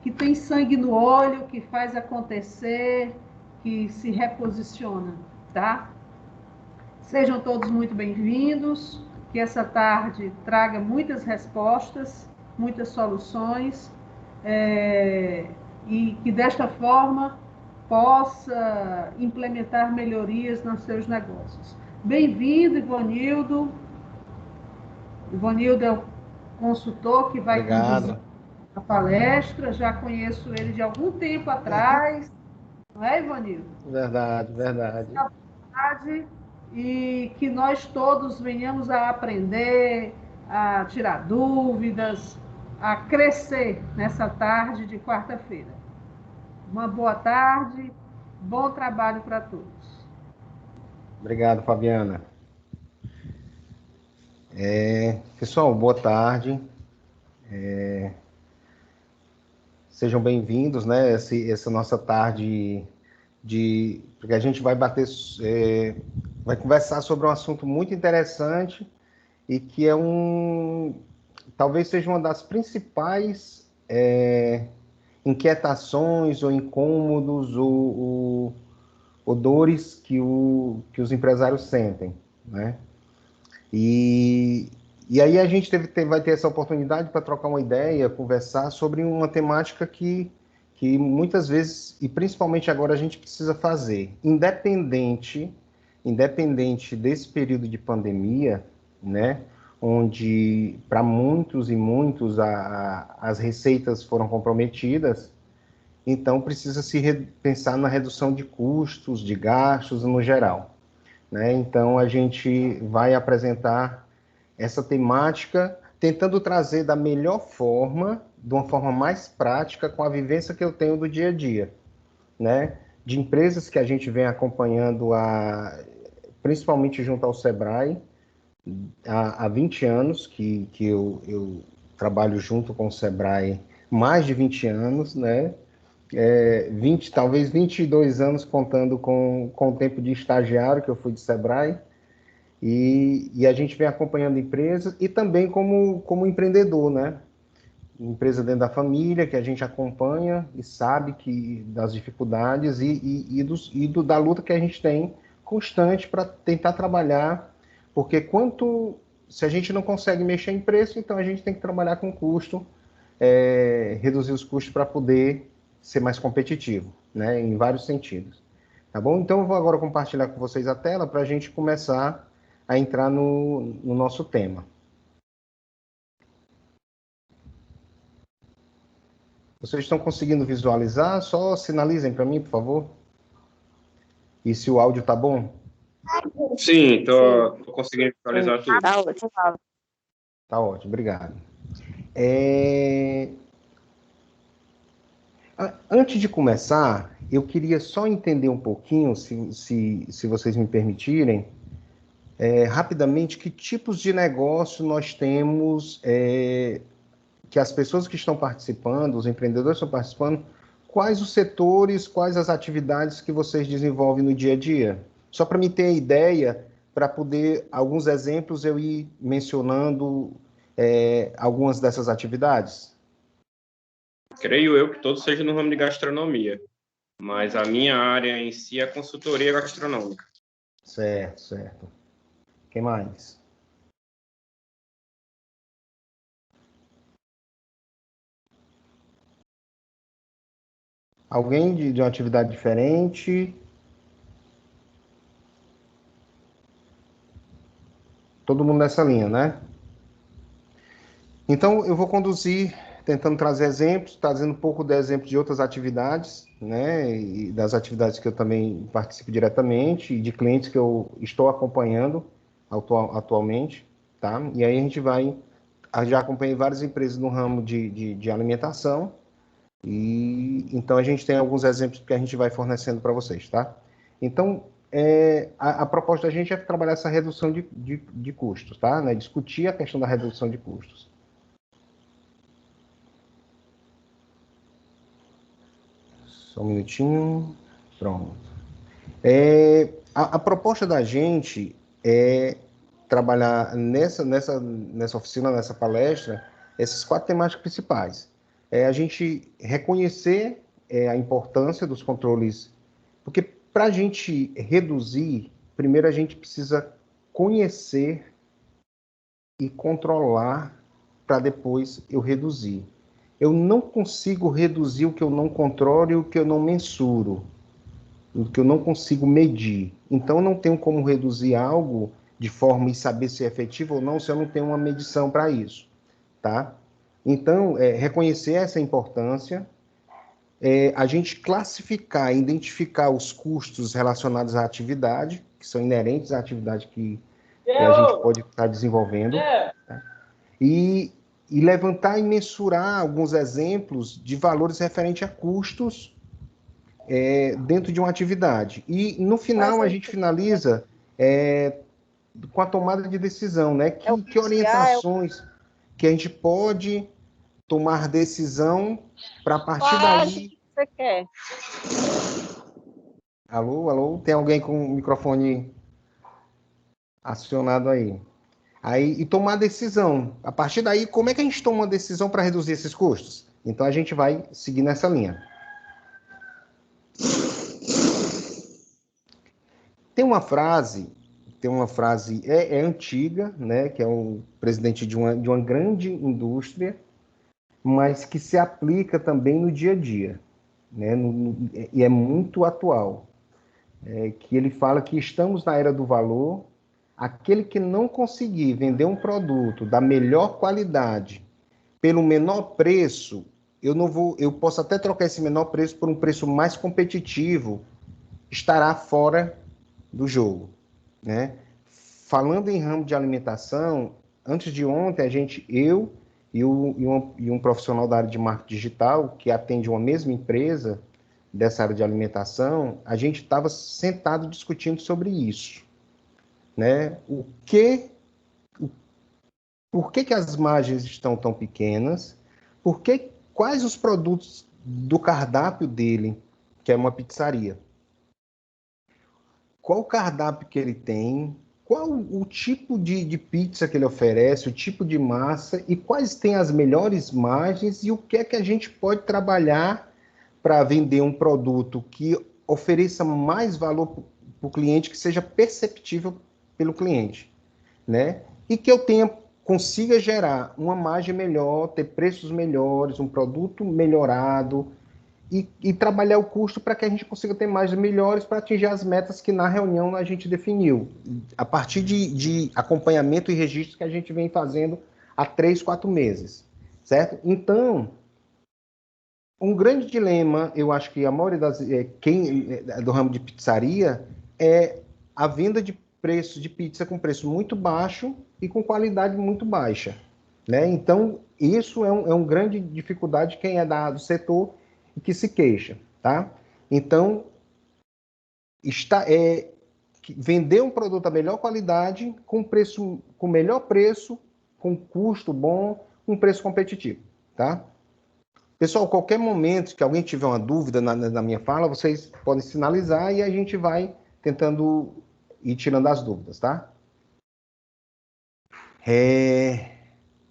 que tem sangue no olho, que faz acontecer, que se reposiciona, tá? Sejam todos muito bem-vindos, que essa tarde traga muitas respostas, muitas soluções, e que desta forma possa implementar melhorias nos seus negócios. Bem-vindo, Ivanildo. Ivanildo é o consultor que vai conduzir Obrigado. a palestra, já conheço ele de algum tempo atrás, não é, Ivanildo? Verdade, verdade. E que nós todos venhamos a aprender, a tirar dúvidas, a crescer nessa tarde de quarta-feira. Uma boa tarde, bom trabalho para todos. Obrigado, Fabiana. Pessoal, boa tarde. Sejam bem-vindos, né? Essa nossa tarde porque a gente vai vai conversar sobre um assunto muito interessante e que talvez seja uma das principais inquietações ou incômodos ou dores que os empresários sentem, né? E aí a gente vai ter essa oportunidade para trocar uma ideia, conversar sobre uma temática que muitas vezes, e principalmente agora, a gente precisa fazer. Independente desse período de pandemia, né, onde para muitos e muitos as receitas foram comprometidas, então precisa se pensar na redução de custos, de gastos no geral, né? Então a gente vai apresentar essa temática, tentando trazer da melhor forma, de uma forma mais prática, com a vivência que eu tenho do dia a dia, né? De empresas que a gente vem acompanhando, principalmente junto ao Sebrae, há 20 anos que eu trabalho junto com o Sebrae, mais de 20 anos, né? 22 anos contando com o tempo de estagiário que eu fui de Sebrae, e a gente vem acompanhando empresas e também como empreendedor, né? Empresa dentro da família, que a gente acompanha e sabe das dificuldades da luta que a gente tem constante para tentar trabalhar, porque se a gente não consegue mexer em preço, então a gente tem que trabalhar com custo, reduzir os custos para poder ser mais competitivo, né? Em vários sentidos. Tá bom? Então eu vou agora compartilhar com vocês a tela para a gente começar a entrar no nosso tema. Vocês estão conseguindo visualizar? Só sinalizem para mim, por favor. E se o áudio tá bom? Sim, tô conseguindo visualizar tudo. Tá ótimo. Tá ótimo, obrigado. Antes de começar, eu queria só entender um pouquinho, se vocês me permitirem, rapidamente, que tipos de negócio nós temos, que as pessoas que estão participando, os empreendedores que estão participando, quais os setores, quais as atividades que vocês desenvolvem no dia a dia? Só para me ter a ideia, para poder, alguns exemplos, eu ir mencionando algumas dessas atividades. Creio eu que todo seja no ramo de gastronomia, mas a minha área em si é a consultoria gastronômica. Certo, certo. O que mais? Alguém de uma atividade diferente? Todo mundo nessa linha, né? Então, eu vou conduzir, tentando trazer exemplos, trazendo um pouco de exemplos de outras atividades, né? E das atividades que eu também participo diretamente, e de clientes que eu estou acompanhando atualmente, tá? E aí já acompanhei várias empresas no ramo de alimentação, e então a gente tem alguns exemplos que a gente vai fornecendo para vocês, tá? Então, a proposta da gente é trabalhar essa redução de custos, tá? Né? Discutir a questão da redução de custos. Só um minutinho. Pronto. A proposta da gente é trabalhar nessa oficina, nessa palestra, essas 4 temáticas principais. a gente reconhecer a importância dos controles, porque para a gente reduzir, primeiro a gente precisa conhecer e controlar para depois eu reduzir. Eu não consigo reduzir o que eu não controlo e o que eu não mensuro, o que eu não consigo medir. Então, eu não tenho como reduzir algo de forma e saber se é efetivo ou não, se eu não tenho uma medição para isso, tá? Então, reconhecer essa importância, a gente classificar, identificar os custos relacionados à atividade, que são inerentes à atividade que a gente pode estar desenvolvendo, tá? e levantar e mensurar alguns exemplos de valores referentes a custos dentro de uma atividade. E, no final, a gente finaliza com a tomada de decisão, né? Que orientações que a gente pode tomar decisão para, a partir daí... que você quer? Alô, alô? Tem alguém com o microfone acionado aí? E tomar decisão. A partir daí, como é que a gente toma uma decisão para reduzir esses custos? Então, a gente vai seguir nessa linha. Tem uma frase antiga, né, que é um presidente de uma grande indústria, mas que se aplica também no dia a dia, né, e é muito atual, que ele fala que estamos na era do valor. Aquele que não conseguir vender um produto da melhor qualidade pelo menor preço, eu posso até trocar esse menor preço por um preço mais competitivo, estará fora do jogo, né? Falando em ramo de alimentação, antes de ontem, eu e um profissional da área de marketing digital, que atende uma mesma empresa dessa área de alimentação, a gente estava sentado discutindo sobre isso, né? Por que as margens estão tão pequenas? Quais os produtos do cardápio dele, que é uma pizzaria? Qual o cardápio que ele tem? Qual o tipo de pizza que ele oferece, o tipo de massa, e quais têm as melhores margens, e o que é que a gente pode trabalhar para vender um produto que ofereça mais valor para o cliente, que seja perceptível pelo cliente, né? E que eu consiga gerar uma margem melhor, ter preços melhores, um produto melhorado, e trabalhar o custo para que a gente consiga ter margens melhores para atingir as metas que na reunião a gente definiu, a partir de acompanhamento e registro que a gente vem fazendo há 3, 4 meses, certo? Então, um grande dilema, eu acho que a maioria do ramo de pizzaria é a venda de preço de pizza com preço muito baixo e com qualidade muito baixa, né? Então, isso é uma grande dificuldade quem é do setor e que se queixa, tá? Então, vender um produto da melhor qualidade, com melhor preço, com custo bom, com preço competitivo, tá? Pessoal, qualquer momento que alguém tiver uma dúvida na minha fala, vocês podem sinalizar e a gente vai tentando ir tirando as dúvidas, tá?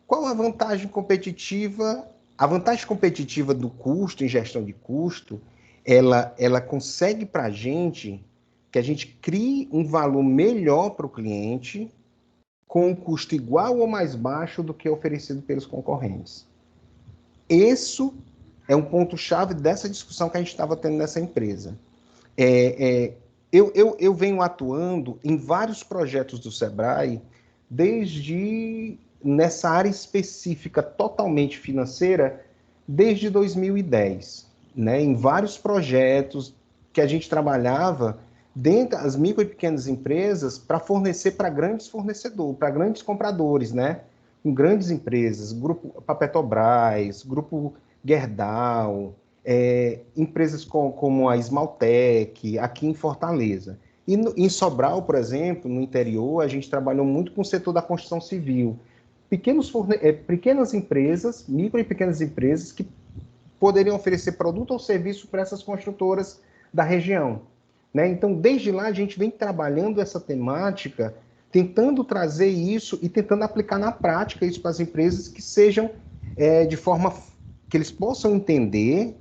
Qual a vantagem competitiva? A vantagem competitiva do custo, em gestão de custo, ela consegue para a gente que a gente crie um valor melhor para o cliente com um custo igual ou mais baixo do que oferecido pelos concorrentes. Isso é um ponto-chave dessa discussão que a gente estava tendo nessa empresa. Eu venho atuando em vários projetos do Sebrae, desde nessa área específica totalmente financeira, desde 2010, né? Em vários projetos que a gente trabalhava dentro das micro e pequenas empresas para fornecer para grandes fornecedores, para grandes compradores, né? Com grandes empresas, Grupo Petrobras, Grupo Gerdau, empresas como a Esmaltec, aqui em Fortaleza. E em Sobral, por exemplo, no interior, a gente trabalhou muito com o setor da construção civil. Pequenas empresas, micro e pequenas empresas, que poderiam oferecer produto ou serviço para essas construtoras da região, né? Então, desde lá, a gente vem trabalhando essa temática, tentando trazer isso e tentando aplicar na prática isso para as empresas que sejam de forma que eles possam entender,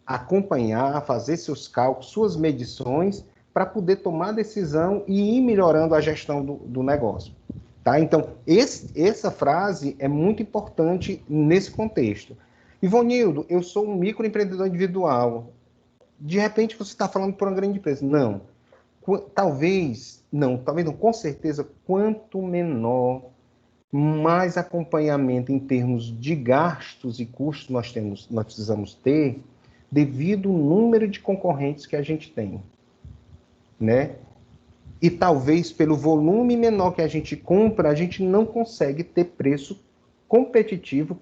acompanhar, fazer seus cálculos, suas medições, para poder tomar decisão e ir melhorando a gestão do negócio. Tá? Então, essa frase é muito importante nesse contexto. Ivonildo, eu sou um microempreendedor individual. De repente, você está falando para uma grande empresa. Não. Talvez não, com certeza, quanto menor, mais acompanhamento em termos de gastos e custos nós precisamos ter, devido ao número de concorrentes que a gente tem, né? E talvez pelo volume menor que a gente compra, a gente não consegue ter preço competitivo,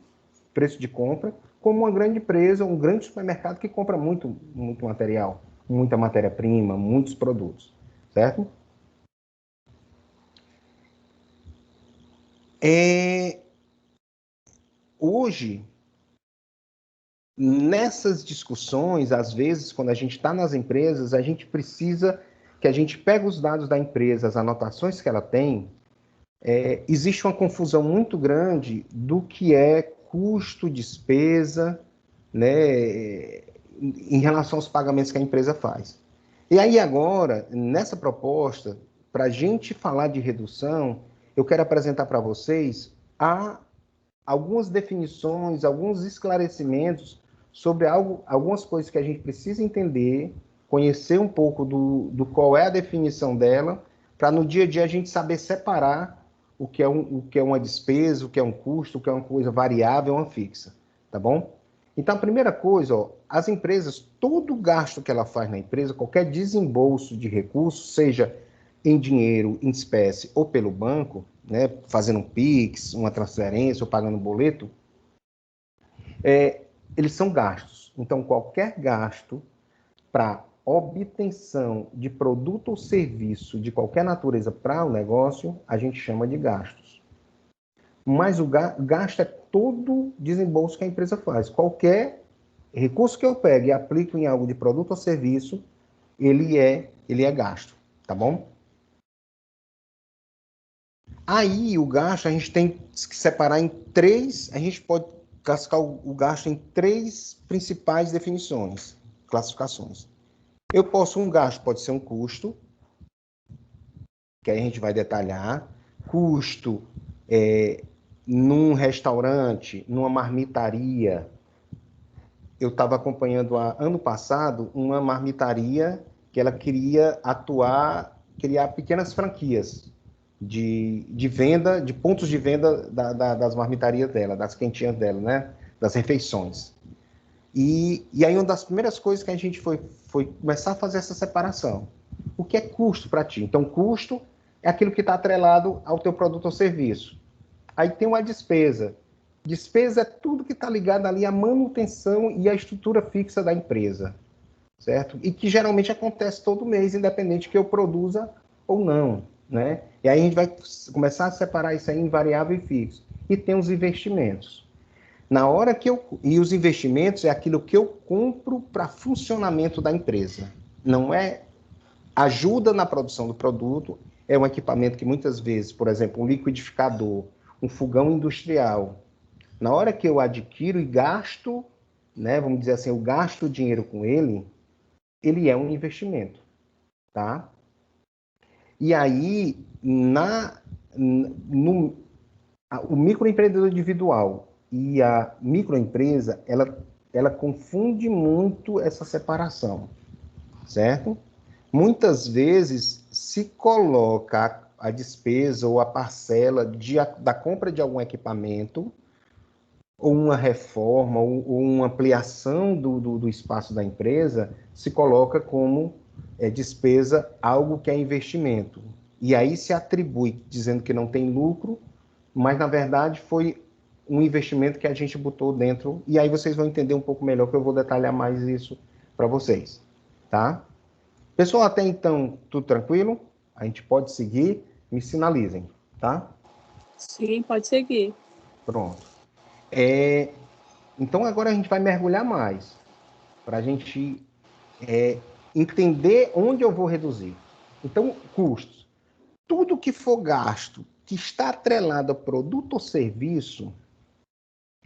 preço de compra, como uma grande empresa, um grande supermercado que compra muito material, muita matéria-prima, muitos produtos, certo? Hoje, nessas discussões, às vezes, quando a gente está nas empresas, a gente precisa que a gente pegue os dados da empresa, as anotações que ela tem. Existe uma confusão muito grande do que é custo, despesa, né, em relação aos pagamentos que a empresa faz. E aí agora, nessa proposta, para a gente falar de redução, eu quero apresentar para vocês algumas definições, alguns esclarecimentos sobre algumas coisas que a gente precisa entender, conhecer um pouco do qual é a definição dela, para no dia a dia a gente saber separar o que é uma despesa, o que é um custo, o que é uma coisa variável, uma fixa, tá bom? Então, a primeira coisa, as empresas, todo gasto que ela faz na empresa, qualquer desembolso de recursos, seja em dinheiro, em espécie ou pelo banco, né, fazendo um Pix, uma transferência ou pagando um boleto, eles são gastos. Então, qualquer gasto para obtenção de produto ou serviço de qualquer natureza para o negócio, a gente chama de gastos. Mas o gasto é todo desembolso que a empresa faz. Qualquer recurso que eu pegue e aplico em algo de produto ou serviço, ele é gasto, tá bom? Aí, o gasto, a gente tem que separar em três, a gente pode classificar o gasto em três principais definições, classificações. Um gasto pode ser um custo, que aí a gente vai detalhar. Custo num restaurante, numa marmitaria. Eu estava acompanhando, ano passado, uma marmitaria que ela queria criar pequenas franquias de venda, de pontos de venda das marmitarias dela, das quentinhas dela, né? Das refeições. E aí uma das primeiras coisas que a gente foi começar a fazer essa separação. O que é custo para ti? Então, custo é aquilo que está atrelado ao teu produto ou serviço. Aí tem uma despesa. Despesa é tudo que está ligado ali à manutenção e à estrutura fixa da empresa, certo? E que geralmente acontece todo mês, independente que eu produza ou não, né? E aí a gente vai começar a separar isso aí em variável e fixo. E tem os investimentos. Na hora que e os investimentos é aquilo que eu compro para funcionamento da empresa. Não é ajuda na produção do produto, é um equipamento que muitas vezes, por exemplo, um liquidificador, um fogão industrial, na hora que eu adquiro e gasto, né, vamos dizer assim, eu gasto dinheiro com ele é um investimento, tá? E aí, o microempreendedor individual e a microempresa, ela confunde muito essa separação, certo? Muitas vezes se coloca a despesa ou a parcela da compra de algum equipamento, ou uma reforma, ou uma ampliação do espaço da empresa, se coloca como despesa algo que é investimento. E aí se atribui, dizendo que não tem lucro, mas na verdade foi um investimento que a gente botou dentro, e aí vocês vão entender um pouco melhor, que eu vou detalhar mais isso para vocês, tá? Pessoal, até então, tudo tranquilo? A gente pode seguir, me sinalizem, tá? Sim, pode seguir. Pronto. Então, agora a gente vai mergulhar mais, para a gente entender onde eu vou reduzir. Então, custos. Tudo que for gasto, que está atrelado a produto ou serviço,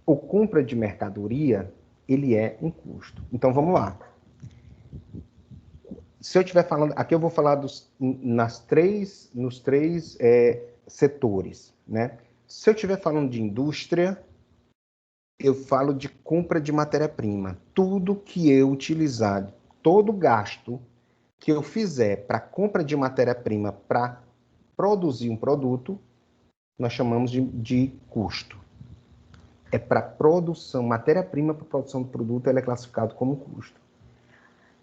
ou compra de mercadoria, ele é um custo. Então, vamos lá. Se eu estiver falando, aqui eu vou falar nos três setores, né? Se eu estiver falando de indústria, eu falo de compra de matéria-prima. Tudo que eu utilizar, todo gasto que eu fizer para compra de matéria-prima para produzir um produto, nós chamamos de custo. É para produção, matéria-prima para produção do produto, ela é classificado como custo.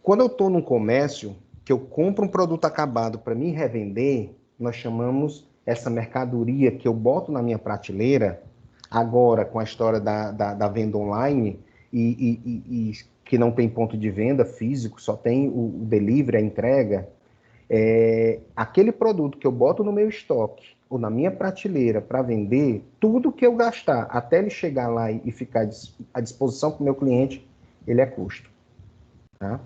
Quando eu estou num comércio, que eu compro um produto acabado para me revender, nós chamamos essa mercadoria que eu boto na minha prateleira, agora com a história da venda online, e que não tem ponto de venda físico, só tem o delivery, a entrega, aquele produto que eu boto no meu estoque, ou na minha prateleira para vender, tudo que eu gastar até ele chegar lá e ficar à disposição para o meu cliente, ele é custo. Tá?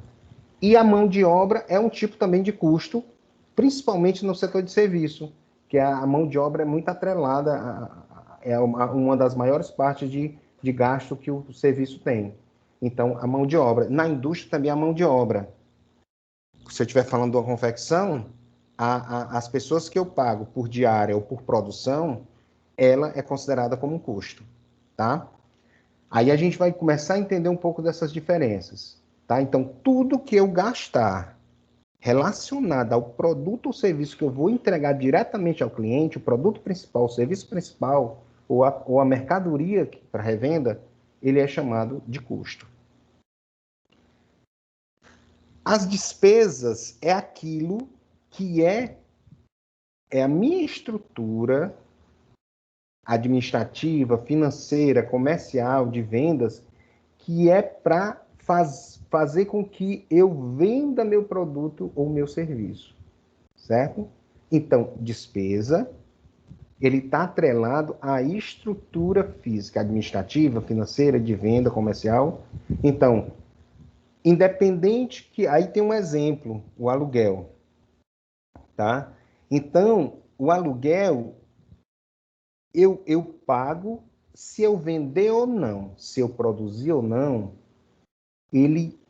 E a mão de obra é um tipo também de custo, principalmente no setor de serviço, que a mão de obra é muito atrelada, é uma das maiores partes de gasto que o serviço tem. Então, a mão de obra. Na indústria também a mão de obra. Se eu estiver falando de uma confecção, as pessoas que eu pago por diária ou por produção, ela é considerada como um custo, tá? Aí a gente vai começar a entender um pouco dessas diferenças, tá? Então, tudo que eu gastar relacionado ao produto ou serviço que eu vou entregar diretamente ao cliente, o produto principal, o serviço principal, ou a mercadoria para revenda, ele é chamado de custo. As despesas é aquilo que é a minha estrutura administrativa, financeira, comercial, de vendas, que é para fazer com que eu venda meu produto ou meu serviço, certo? Então, despesa, ele está atrelado à estrutura física, administrativa, financeira, de venda, comercial. Então, independente que... Aí tem um exemplo, o aluguel, tá? Então, o aluguel, eu pago se eu vender ou não, se eu produzir ou não,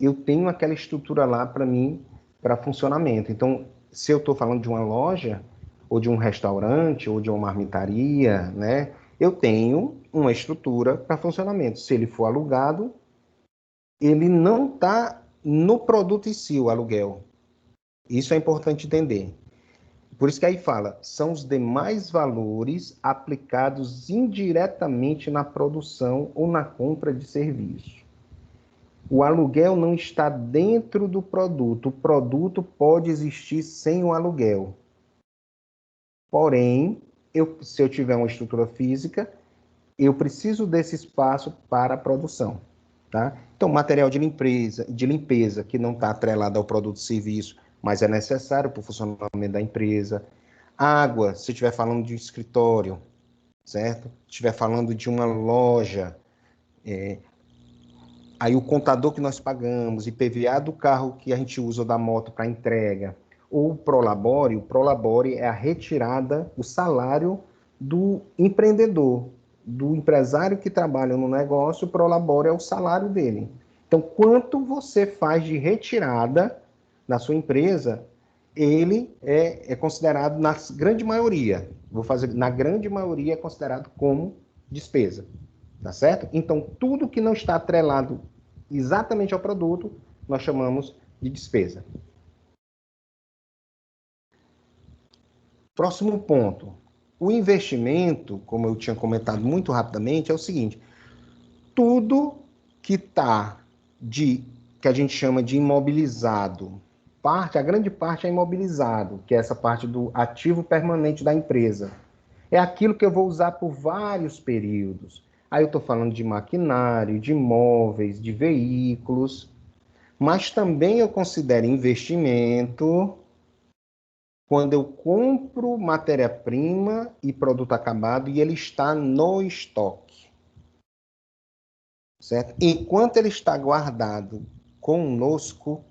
eu tenho aquela estrutura lá para mim, para funcionamento. Então, se eu estou falando de uma loja, ou de um restaurante, ou de uma marmitaria, né, eu tenho uma estrutura para funcionamento. Se ele for alugado, ele não está no produto em si, o aluguel. Isso é importante entender. Por isso que aí fala, são os demais valores aplicados indiretamente na produção ou na compra de serviço. O aluguel não está dentro do produto. O produto pode existir sem o aluguel. Porém, se eu tiver uma estrutura física, eu preciso desse espaço para a produção. Tá? Então, material de limpeza que não está atrelado ao produto e serviço, mas é necessário para o funcionamento da empresa. Água, se estiver falando de um escritório, certo? Se estiver falando de uma loja, aí o contador que nós pagamos, IPVA do carro que a gente usa ou da moto para entrega, ou o Prolabore é a retirada, o salário do empreendedor, do empresário que trabalha no negócio, o Prolabore é o salário dele. Então, quanto você faz de retirada na sua empresa, ele é considerado, na grande maioria, na grande maioria é considerado como despesa, tá certo? Então, tudo que não está atrelado exatamente ao produto, nós chamamos de despesa. Próximo ponto. O investimento, como eu tinha comentado muito rapidamente, é o seguinte: tudo que está que a gente chama de imobilizado, a grande parte é imobilizado, que é essa parte do ativo permanente da empresa. É aquilo que eu vou usar por vários períodos. Aí eu estou falando de maquinário, de imóveis, de veículos, mas também eu considero investimento quando eu compro matéria-prima e produto acabado e ele está no estoque, certo? Enquanto ele está guardado conosco,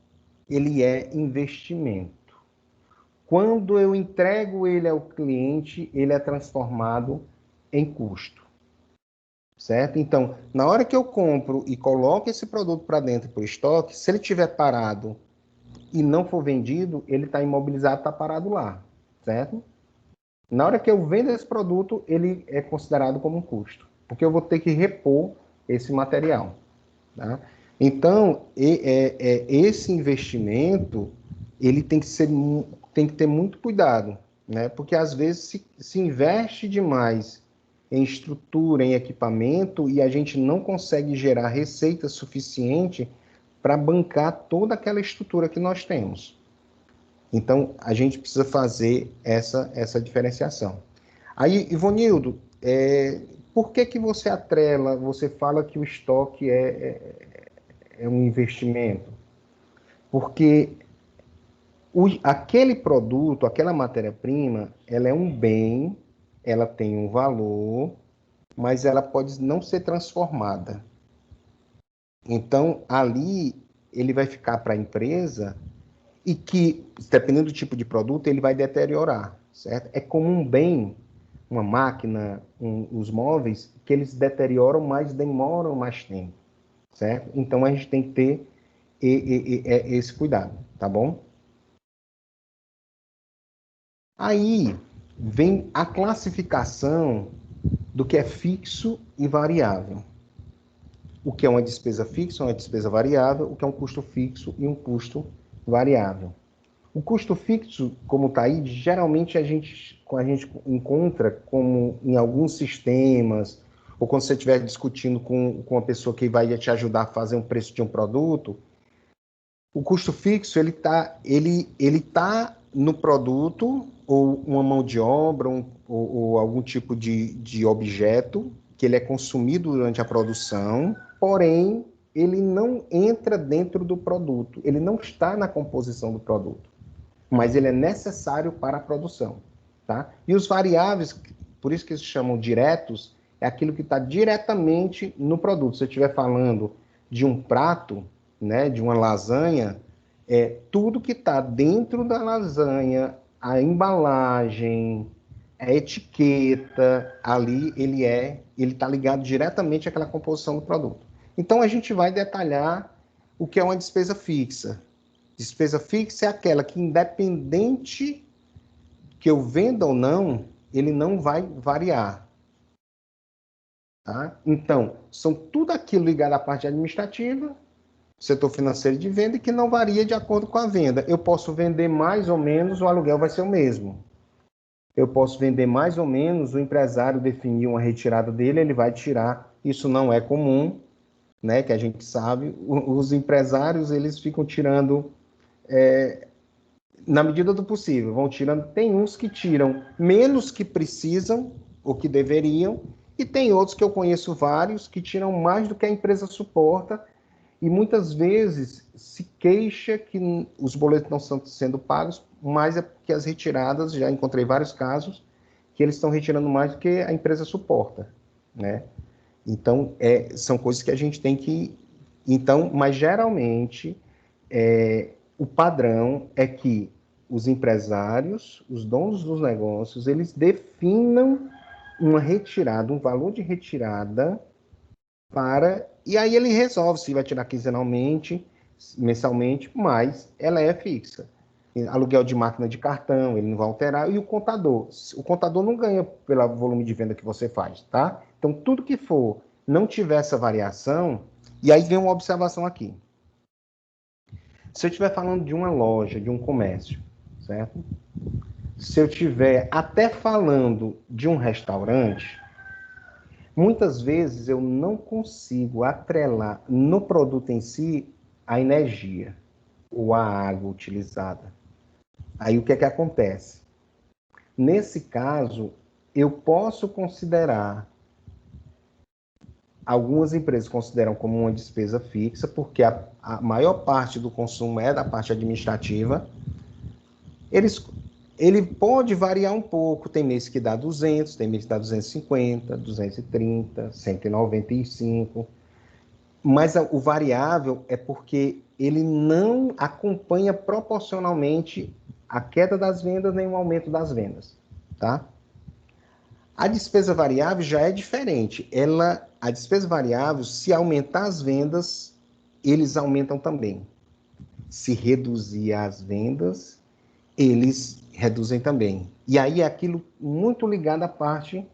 ele é investimento. Quando eu entrego ele ao cliente, ele é transformado em custo. certo? Então, na hora que eu compro e coloco esse produto para dentro para o estoque, se ele estiver parado e não for vendido, ele está imobilizado, está parado lá, certo? Na hora que eu vendo esse produto, ele é considerado como um custo, porque eu vou ter que repor esse material. Tá? Então, esse investimento, ele tem que ter muito cuidado, né? Porque às vezes se investe demais em estrutura, em equipamento, e a gente não consegue gerar receita suficiente para bancar toda aquela estrutura que nós temos. Então, a gente precisa fazer essa diferenciação. Aí, Ivonildo, por que você atrela, você fala que o estoque é um investimento? Porque aquele produto, aquela matéria-prima, ela é um bem, ela tem um valor, mas ela pode não ser transformada. Então, ali, ele vai ficar para a empresa e que, dependendo do tipo de produto, ele vai deteriorar, certo? É como um bem, uma máquina, os móveis, que eles deterioram, mas demoram mais tempo, certo? Então, a gente tem que ter esse cuidado, tá bom? Aí, vem a classificação do que é fixo e variável. O que é uma despesa fixa, uma despesa variável, o que é um custo fixo e um custo variável. O custo fixo, como está aí, geralmente a gente encontra como em alguns sistemas, ou quando você estiver discutindo com uma pessoa que vai te ajudar a fazer um preço de um produto, o custo fixo ele tá no produto, ou uma mão de obra, ou algum tipo de objeto, que ele é consumido durante a produção, porém, ele não entra dentro do produto, ele não está na composição do produto, mas ele é necessário para a produção, tá? E os variáveis, por isso que se chamam diretos, é aquilo que está diretamente no produto. Se eu estiver falando de um prato, né, de uma lasanha, tudo que está dentro da lasanha, a embalagem, a etiqueta, ali ele está ligado diretamente àquela composição do produto. Então a gente vai detalhar o que é uma despesa fixa. Despesa fixa é aquela que, independente que eu venda ou não, ele não vai variar. Tá? Então, são tudo aquilo ligado à parte administrativa, setor financeiro de venda, que não varia de acordo com a venda. Eu posso vender mais ou menos, o aluguel vai ser o mesmo. Eu posso vender mais ou menos, o empresário definiu uma retirada dele, ele vai tirar. Isso não é comum, né? Que a gente sabe. Os empresários, eles ficam tirando na medida do possível, vão tirando. Tem uns que tiram menos que precisam, ou que deveriam, e tem outros que eu conheço vários que tiram mais do que a empresa suporta, e muitas vezes se queixa que os boletos não estão sendo pagos, mas é porque as retiradas, já encontrei vários casos, que eles estão retirando mais do que a empresa suporta, né? Então, são coisas que a gente tem que... Então, mas geralmente, o padrão é que os empresários, os donos dos negócios, eles definam uma retirada, um valor de retirada e aí ele resolve se vai tirar quinzenalmente, mensalmente, mas ela é fixa. Aluguel de máquina de cartão, ele não vai alterar, e o contador não ganha pelo volume de venda que você faz, tá? Então, tudo que for, não tiver essa variação, e aí vem uma observação aqui. Se eu estiver falando de uma loja, de um comércio, certo? Se eu estiver até falando de um restaurante, muitas vezes eu não consigo atrelar no produto em si a energia ou a água utilizada. Aí o que é que acontece? Nesse caso, eu posso considerar, algumas empresas consideram como uma despesa fixa, porque a maior parte do consumo é da parte administrativa. Ele pode variar um pouco, tem mês que dá 200, tem mês que dá 250, 230, 195, mas o variável é porque ele não acompanha proporcionalmente a queda das vendas nem o aumento das vendas, tá? A despesa variável já é diferente, ela a despesa variável, se aumentar as vendas, eles aumentam também. Se reduzir as vendas, eles reduzem também. E aí é aquilo muito ligado à parte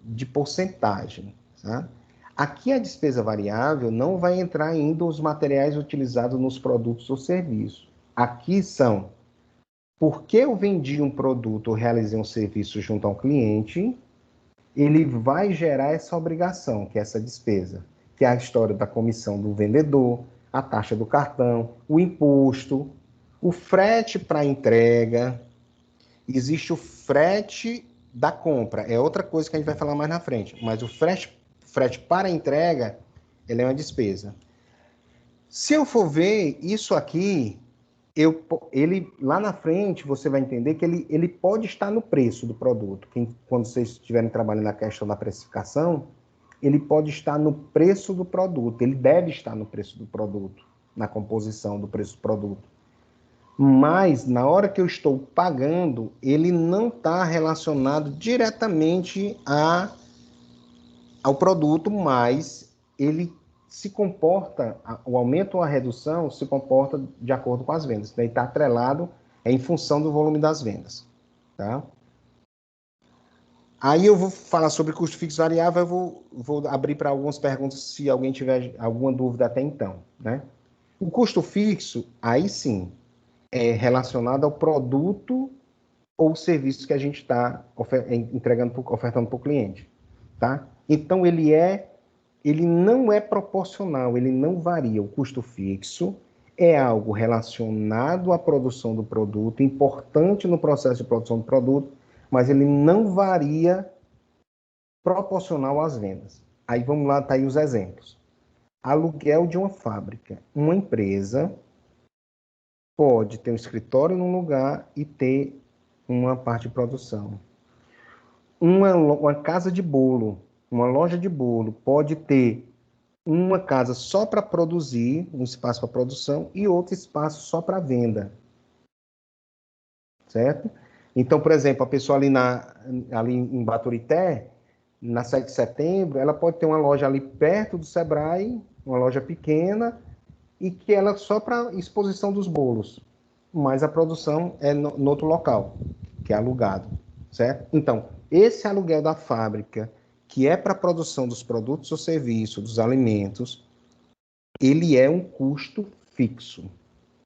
de porcentagem. Tá? Aqui a despesa variável não vai entrar ainda os materiais utilizados nos produtos ou serviços. Aqui são porque eu vendi um produto ou realizei um serviço junto ao cliente, ele vai gerar essa obrigação, que é essa despesa, que é a história da comissão do vendedor, a taxa do cartão, o imposto, o frete para entrega, existe o frete da compra, é outra coisa que a gente vai falar mais na frente, mas o frete para entrega, ele é uma despesa. Se eu for ver isso aqui, ele lá na frente você vai entender que ele pode estar no preço do produto. Quando vocês estiverem trabalhando na questão da precificação, ele pode estar no preço do produto, ele deve estar no preço do produto, na composição do preço do produto. Mas, na hora que eu estou pagando, ele não está relacionado diretamente ao produto, mas ele se comporta, o aumento ou a redução se comporta de acordo com as vendas. Daí está atrelado em função do volume das vendas. Tá? Aí eu vou falar sobre custo fixo variável, eu vou abrir para algumas perguntas, se alguém tiver alguma dúvida até então. Né? O custo fixo, aí sim, é relacionado ao produto ou serviço que a gente está ofertando para o cliente. Tá? Então, ele não é proporcional, ele não varia. O custo fixo é algo relacionado à produção do produto, importante no processo de produção do produto, mas ele não varia proporcional às vendas. Aí vamos lá, tá aí os exemplos. Aluguel de uma fábrica. Uma empresa pode ter um escritório num lugar e ter uma parte de produção. Uma casa de bolo, uma loja de bolo, pode ter uma casa só para produzir, um espaço para produção, e outro espaço só para venda. Certo? Então, por exemplo, a pessoa ali em Baturité, na 7 de setembro, ela pode ter uma loja ali perto do Sebrae, uma loja pequena, e que ela é só para exposição dos bolos, mas a produção é no outro local, que é alugado, certo? Então, esse aluguel da fábrica, que é para a produção dos produtos ou serviços, dos alimentos, ele é um custo fixo,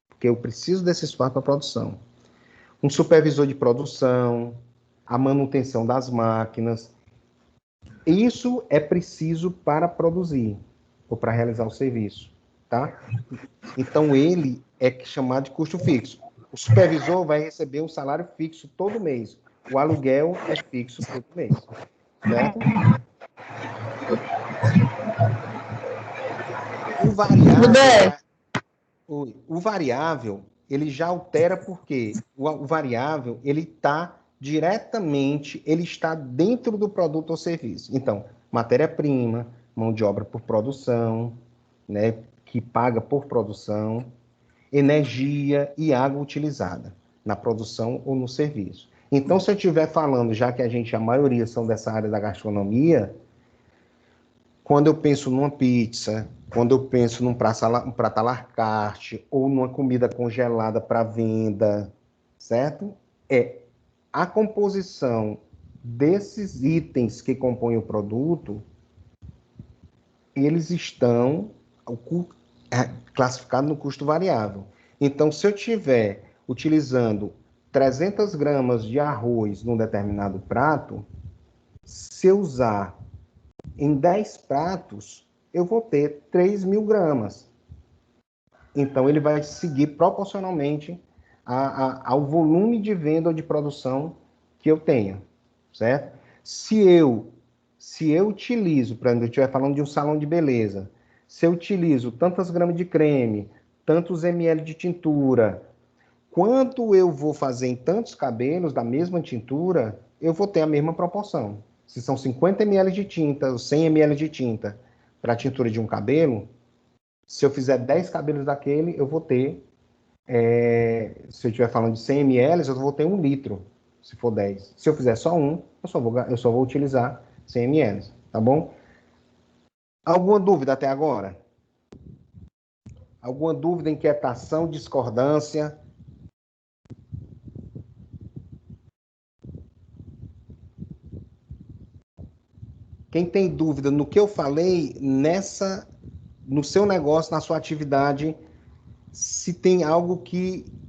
porque eu preciso desse espaço para a produção. Um supervisor de produção, a manutenção das máquinas, isso é preciso para produzir ou para realizar o serviço, tá? Então, ele é chamado de custo fixo. O supervisor vai receber um salário fixo todo mês. O aluguel é fixo todo mês. Certo? O variável, ele já altera porque o variável, ele está diretamente, ele está dentro do produto ou serviço. Então, matéria-prima, mão de obra por produção, né, que paga por produção, energia e água utilizada na produção ou no serviço. Então, se eu estiver falando, já que a maioria são dessa área da gastronomia, quando eu penso numa pizza, quando eu penso num prato à la carte ou numa comida congelada para venda, certo? A composição desses itens que compõem o produto, eles estão classificados no custo variável. Então, se eu estiver utilizando 300 gramas de arroz num determinado prato, se eu usar em 10 pratos, eu vou ter 3.000 gramas. Então, ele vai seguir proporcionalmente ao volume de venda ou de produção que eu tenha, certo? Se eu utilizo, por exemplo, eu estiver falando de um salão de beleza, se eu utilizo tantas gramas de creme, tantos ml de tintura, quanto eu vou fazer em tantos cabelos da mesma tintura, eu vou ter a mesma proporção. Se são 50 ml de tinta, ou 100 ml de tinta para a tintura de um cabelo, se eu fizer 10 cabelos daquele, eu vou ter, se eu estiver falando de 100 ml, eu vou ter 1 litro, se for 10. Se eu fizer só um, eu só vou utilizar 100 ml, tá bom? Alguma dúvida até agora? Alguma dúvida, inquietação, discordância? Quem tem dúvida no que eu falei, no seu negócio, na sua atividade, se tem algo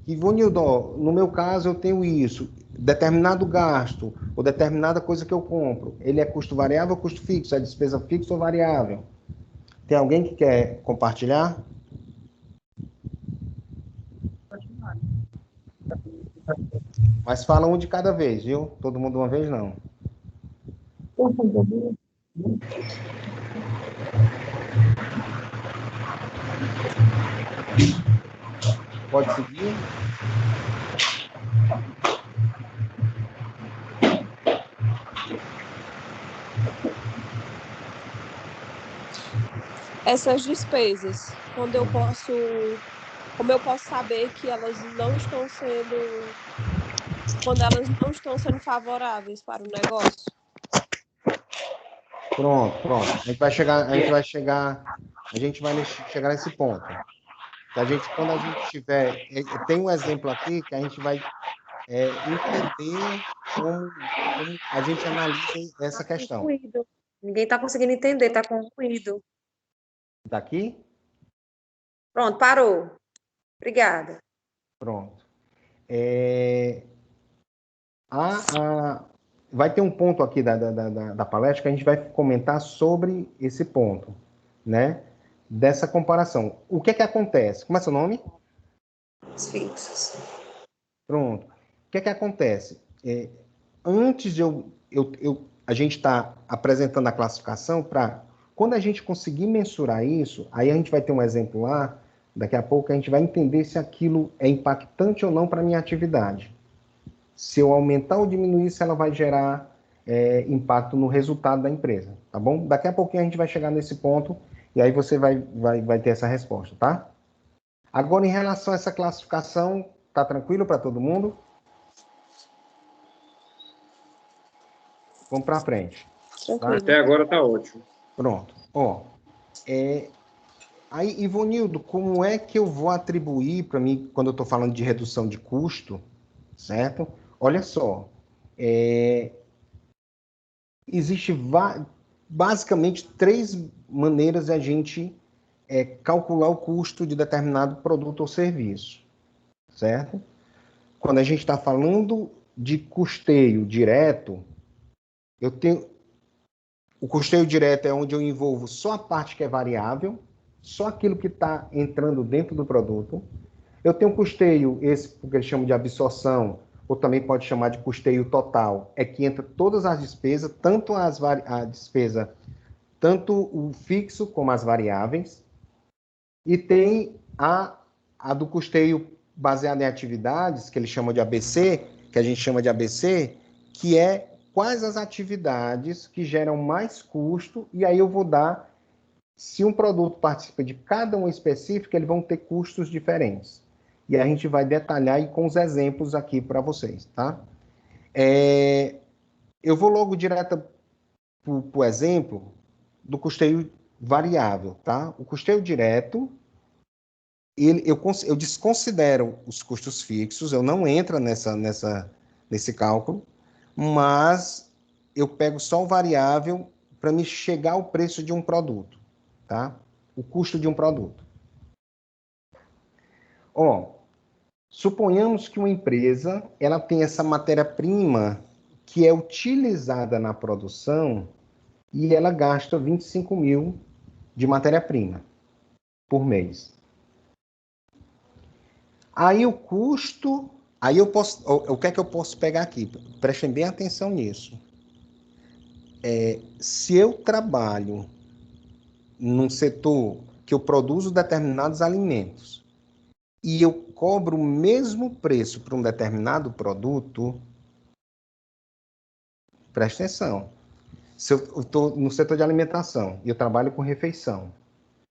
Ivonildo, no meu caso eu tenho isso, determinado gasto, ou determinada coisa que eu compro, ele é custo variável ou custo fixo? É despesa fixa ou variável? Tem alguém que quer compartilhar? Mas fala um de cada vez, viu? Todo mundo uma vez, não. Pode seguir? Essas despesas, como eu posso saber que elas não estão sendo, quando elas não estão sendo favoráveis para o negócio? Pronto. A gente vai chegar nesse ponto. Quando a gente tiver, tem um exemplo aqui que a gente vai entender como a gente analisa essa questão. Ruído. Ninguém está conseguindo entender, está com ruído. Daqui? Pronto, parou. Obrigada. Pronto. Vai ter um ponto aqui da palestra que a gente vai comentar sobre esse ponto, né? Dessa comparação. O que é que acontece? Como é seu nome? Os fixos. Pronto. O que é que acontece? Antes de a gente está apresentando a classificação para quando a gente conseguir mensurar isso, aí a gente vai ter um exemplo lá, daqui a pouco a gente vai entender se aquilo é impactante ou não para a minha atividade. Se eu aumentar ou diminuir, se ela vai gerar impacto no resultado da empresa, tá bom? Daqui a pouquinho a gente vai chegar nesse ponto e aí você vai ter essa resposta, tá? Agora, em relação a essa classificação, tá tranquilo para todo mundo? Vamos para frente. Tranquilo. Até agora tá ótimo. Pronto. Aí, Ivonildo, como é que eu vou atribuir para mim, quando eu estou falando de redução de custo, certo? Olha só, existe basicamente 3 maneiras de a gente calcular o custo de determinado produto ou serviço, certo? Quando a gente está falando de custeio direto, o custeio direto é onde eu envolvo só a parte que é variável, só aquilo que está entrando dentro do produto. Eu tenho custeio, esse que eles chamam de absorção, ou também pode chamar de custeio total, é que entra todas as despesas, tanto o fixo como as variáveis. E tem a do custeio baseado em atividades, que eles chamam de ABC, que a gente chama de ABC, que é quais as atividades que geram mais custo, e aí eu vou dar, se um produto participa de cada um específico, eles vão ter custos diferentes. E a gente vai detalhar aí com os exemplos aqui para vocês, tá? Eu vou logo direto para o exemplo do custeio variável, tá? O custeio direto, eu desconsidero os custos fixos, eu não entro nesse cálculo, mas eu pego só o variável para me chegar ao preço de um produto, tá? O custo de um produto. Suponhamos que uma empresa ela tem essa matéria-prima que é utilizada na produção e ela gasta 25 mil de matéria-prima por mês. Aí o custo, o que é que eu posso pegar aqui? Prestem bem atenção nisso. Se eu trabalho num setor que eu produzo determinados alimentos e eu cobro o mesmo preço para um determinado produto, presta atenção. Se eu estou no setor de alimentação e eu trabalho com refeição,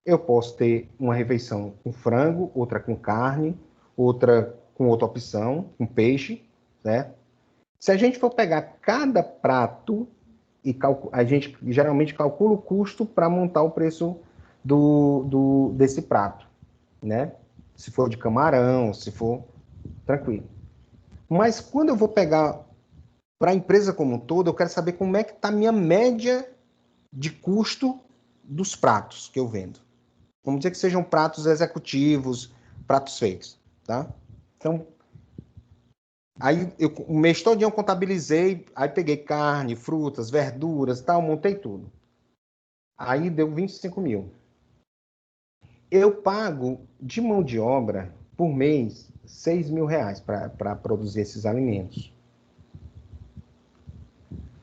eu posso ter uma refeição com frango, outra com carne, outra com outra opção, com peixe, certo? Se a gente for pegar cada prato a gente geralmente calcula o custo para montar o preço desse prato, né? Se for de camarão, se for tranquilo. Mas quando eu vou pegar para a empresa como um todo, eu quero saber como é que está a minha média de custo dos pratos que eu vendo. Vamos dizer que sejam pratos executivos, pratos feitos, tá? Então, aí o mês todo eu contabilizei, aí peguei carne, frutas, verduras, tal, montei tudo. Aí deu 25 mil. Eu pago de mão de obra, por mês, 6 mil reais para produzir esses alimentos.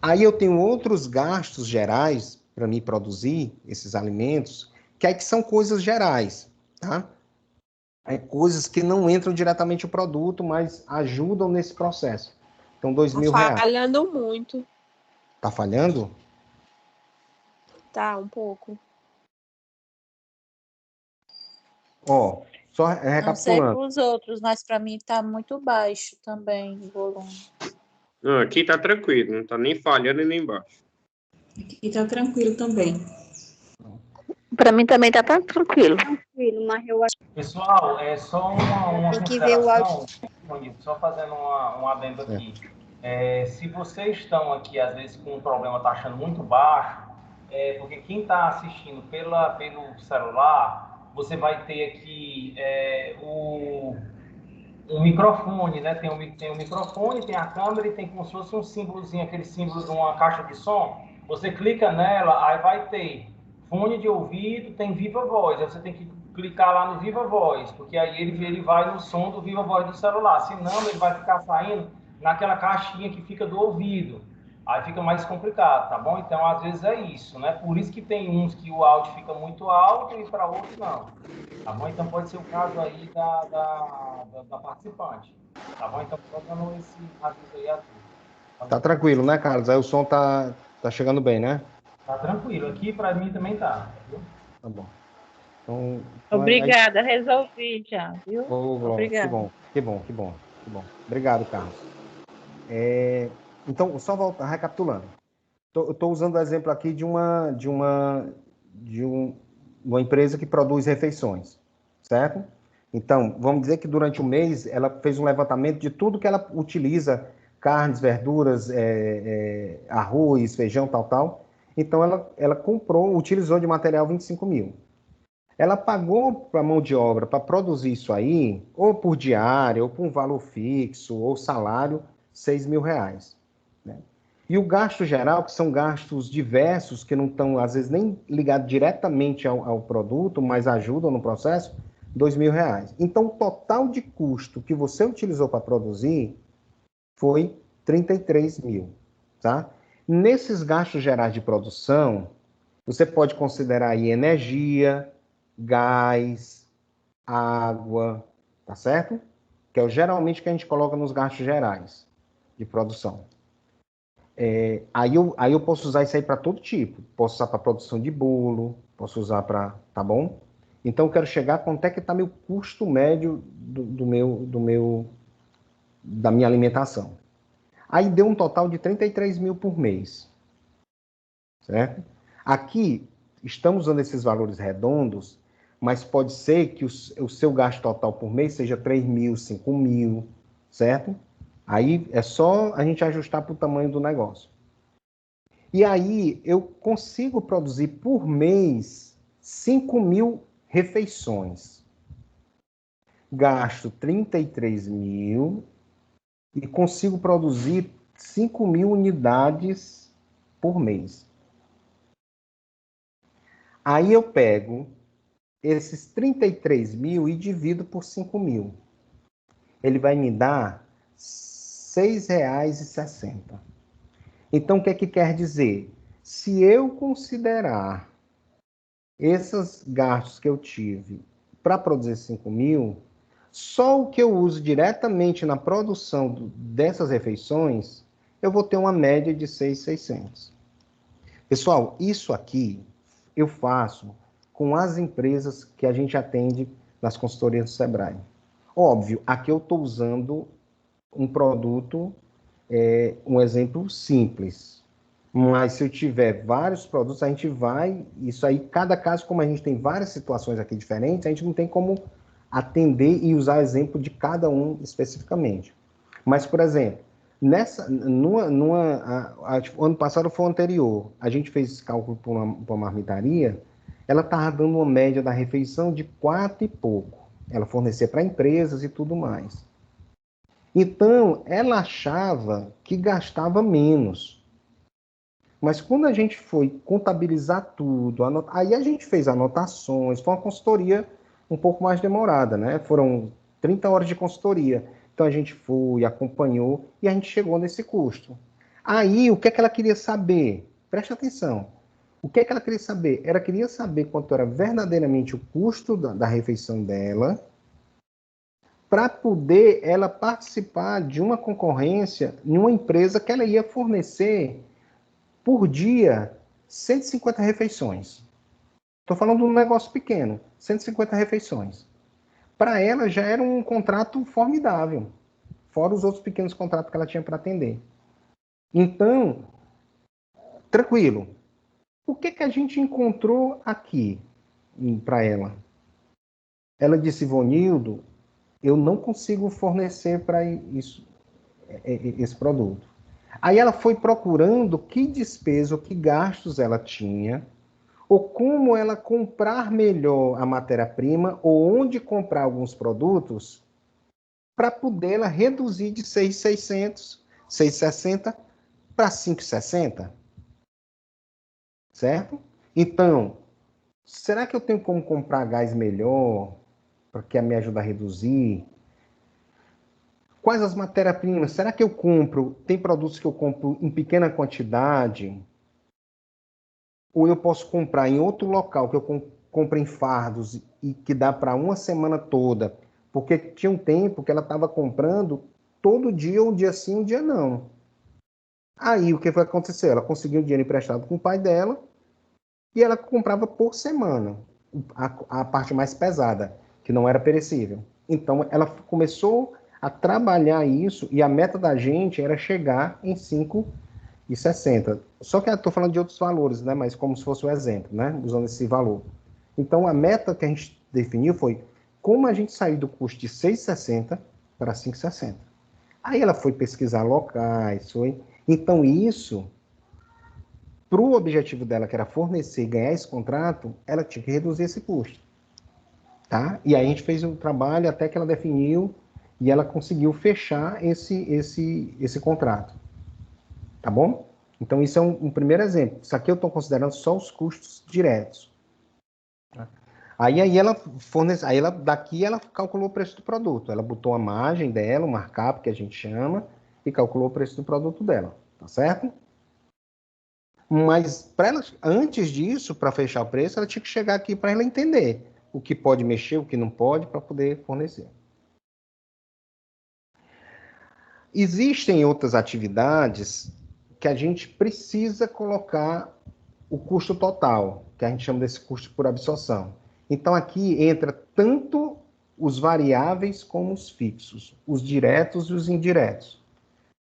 Aí eu tenho outros gastos gerais para me produzir esses alimentos, que aí que são coisas gerais, tá? É coisas que não entram diretamente no produto, mas ajudam nesse processo. Então, 2 mil reais. Tá falhando muito. Tá falhando? Tá, um pouco. Ó, só Não sei recapitulando. para os outros, mas para mim está muito baixo também o volume. Não, aqui tá tranquilo, não tá nem falhando e nem baixo. Aqui tá tranquilo também. Para mim também tá tranquilo. Mas eu acho Pessoal, é só uma Tem que ver o consideração, só fazendo um adendo aqui. Se vocês estão aqui, às vezes, com um problema, tá achando muito baixo, porque quem está assistindo pelo celular, você vai ter aqui um microfone, né? Tem um microfone, tem a câmera e tem como se fosse um símbolozinho, aquele símbolo de uma caixa de som. Você clica nela, aí vai ter fone de ouvido, tem Viva Voz. Aí você tem que clicar lá no Viva Voz, porque aí ele vai no som do Viva Voz do celular. Senão, ele vai ficar saindo naquela caixinha que fica do ouvido. Aí fica mais complicado, tá bom? Então, às vezes é isso, né? Por isso que tem uns que o áudio fica muito alto e para outros não. Tá bom? Então, pode ser o caso aí da participante. Tá bom? Então, só dando esse aviso aí a todos. Tá tranquilo, né, Carlos? Aí o som tá chegando bem, né? Tá tranquilo. Aqui, para mim, também tá. Viu? Tá bom. Então, Obrigada, resolvi já, viu? Obrigada. Que bom. Obrigado, Carlos. Então, só recapitulando. Eu estou usando o exemplo aqui de uma empresa que produz refeições, certo? Então, vamos dizer que durante o mês ela fez um levantamento de tudo que ela utiliza, carnes, verduras, arroz, feijão, tal. Então, ela utilizou de material 25 mil. Ela pagou para a mão de obra para produzir isso aí, ou por diária, ou por um valor fixo, ou salário, 6 mil reais. Né? E o gasto geral, que são gastos diversos, que não estão, às vezes, nem ligados diretamente ao produto, mas ajudam no processo, 2 mil reais. Então, o total de custo que você utilizou para produzir foi 33 mil. Tá? Nesses gastos gerais de produção, você pode considerar aí energia, gás, água, tá certo? Que é geralmente que a gente coloca nos gastos gerais de produção. Aí eu posso usar isso aí para todo tipo. Posso usar para produção de bolo, posso usar para, tá bom? Então eu quero chegar a quanto é que está meu custo médio da minha alimentação. Aí deu um total de 33 mil por mês, certo? Aqui estamos usando esses valores redondos, mas pode ser que o seu gasto total por mês seja 3 mil, 5 mil, certo? Aí é só a gente ajustar para o tamanho do negócio. E aí eu consigo produzir por mês 5 mil refeições. Gasto 33 mil e consigo produzir 5 mil unidades por mês. Aí eu pego esses 33 mil e divido por 5 mil. Ele vai me dar R$ 6,60. Então, o que é que quer dizer? Se eu considerar esses gastos que eu tive para produzir 5 mil, só o que eu uso diretamente na produção dessas refeições, eu vou ter uma média de 6,600. Pessoal, isso aqui eu faço com as empresas que a gente atende nas consultorias do Sebrae. Óbvio, aqui eu estou usando um produto, um exemplo simples, Mas se eu tiver vários produtos, a gente vai... Isso aí, cada caso, como a gente tem várias situações aqui diferentes, a gente não tem como atender e usar exemplo de cada um especificamente. Mas, por exemplo, ano passado foi o anterior, a gente fez esse cálculo para uma marmitaria, ela estava dando uma média da refeição de 4 e pouco. Ela fornecia para empresas e tudo mais. Então, ela achava que gastava menos. Mas quando a gente foi contabilizar tudo, aí a gente fez anotações, foi uma consultoria um pouco mais demorada, né? Foram 30 horas de consultoria. Então a gente foi, acompanhou e a gente chegou nesse custo. Aí, o que é que ela queria saber? Preste atenção. O que é que ela queria saber? Ela queria saber quanto era verdadeiramente o custo da refeição dela, para poder ela participar de uma concorrência em uma empresa que ela ia fornecer por dia 150 refeições. Estou falando de um negócio pequeno, 150 refeições. Para ela já era um contrato formidável, fora os outros pequenos contratos que ela tinha para atender. Então, tranquilo. O que a gente encontrou aqui para ela? Ela disse, Ivonildo, eu não consigo fornecer para isso esse produto. Aí ela foi procurando que despesa, que gastos ela tinha, ou como ela comprar melhor a matéria-prima, ou onde comprar alguns produtos, para poder ela reduzir de 6.600, 6.60 para 5.60. Certo? Então, será que eu tenho como comprar gás melhor, para que me ajude a reduzir? Quais as matérias-primas? Será que eu compro? Tem produtos que eu compro em pequena quantidade? Ou eu posso comprar em outro local, que eu compro em fardos e que dá para uma semana toda? Porque tinha um tempo que ela estava comprando todo dia, um dia sim, um dia não. Aí o que foi acontecer? Ela conseguiu dinheiro emprestado com o pai dela e ela comprava por semana a parte mais pesada, que não era perecível. Então ela começou a trabalhar isso, e a meta da gente era chegar em 5,60. Só que eu estou falando de outros valores, né? Mas como se fosse um exemplo, né? Usando esse valor. Então a meta que a gente definiu foi como a gente sair do custo de 6,60 para 5,60. Aí ela foi pesquisar locais, foi. Então isso, para o objetivo dela, que era fornecer e ganhar esse contrato, ela tinha que reduzir esse custo. Tá? E aí a gente fez um trabalho até que ela definiu e ela conseguiu fechar esse contrato. Tá bom? Então, isso é um primeiro exemplo. Isso aqui eu estou considerando só os custos diretos. Tá? Aí daqui ela calculou o preço do produto. Ela botou a margem dela, o markup, que a gente chama, e calculou o preço do produto dela. Tá certo? Mas, antes disso, para fechar o preço, ela tinha que chegar aqui para ela entender o que pode mexer, o que não pode, para poder fornecer. Existem outras atividades que a gente precisa colocar o custo total, que a gente chama desse custo por absorção. Então, aqui entra tanto os variáveis como os fixos, os diretos e os indiretos.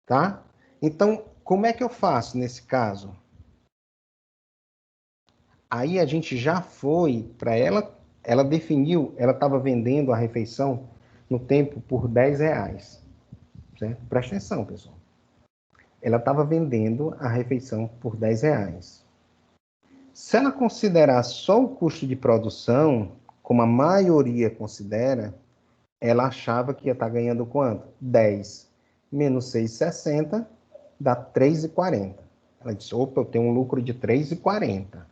Tá? Então, como é que eu faço nesse caso? Aí a gente já foi para ela definiu, ela estava vendendo a refeição no tempo por R$10. Certo? Presta atenção, pessoal. Ela estava vendendo a refeição por R$10. Se ela considerar só o custo de produção, como a maioria considera, ela achava que ia estar ganhando quanto? 10 menos 6,60 dá 3,40. Ela disse, opa, eu tenho um lucro de 3,40.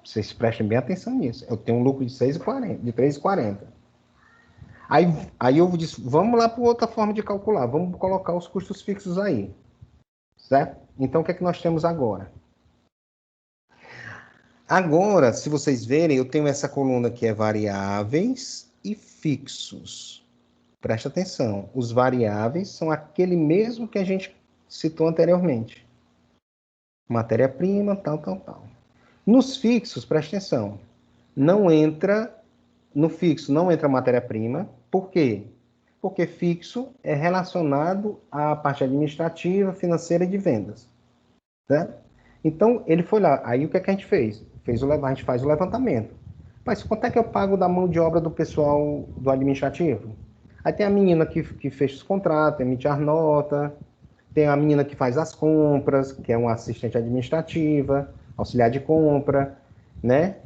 Vocês prestem bem atenção nisso. Eu tenho um lucro de 3,40. Aí eu disse, vamos lá para outra forma de calcular. Vamos colocar os custos fixos aí. Certo? Então, o que é que nós temos agora? Agora, se vocês verem, eu tenho essa coluna que é variáveis e fixos. Presta atenção. Os variáveis são aquele mesmo que a gente citou anteriormente. Matéria-prima, tal. Nos fixos, presta atenção. No fixo não entra matéria-prima. Por quê? Porque fixo é relacionado à parte administrativa, financeira e de vendas. Certo? Então, ele foi lá. Aí, o que é que a gente fez? A gente faz o levantamento. Mas quanto é que eu pago da mão de obra do pessoal do administrativo? Aí tem a menina que fecha os contratos, emite as notas, tem a menina que faz as compras, que é uma assistente administrativa, auxiliar de compra, né?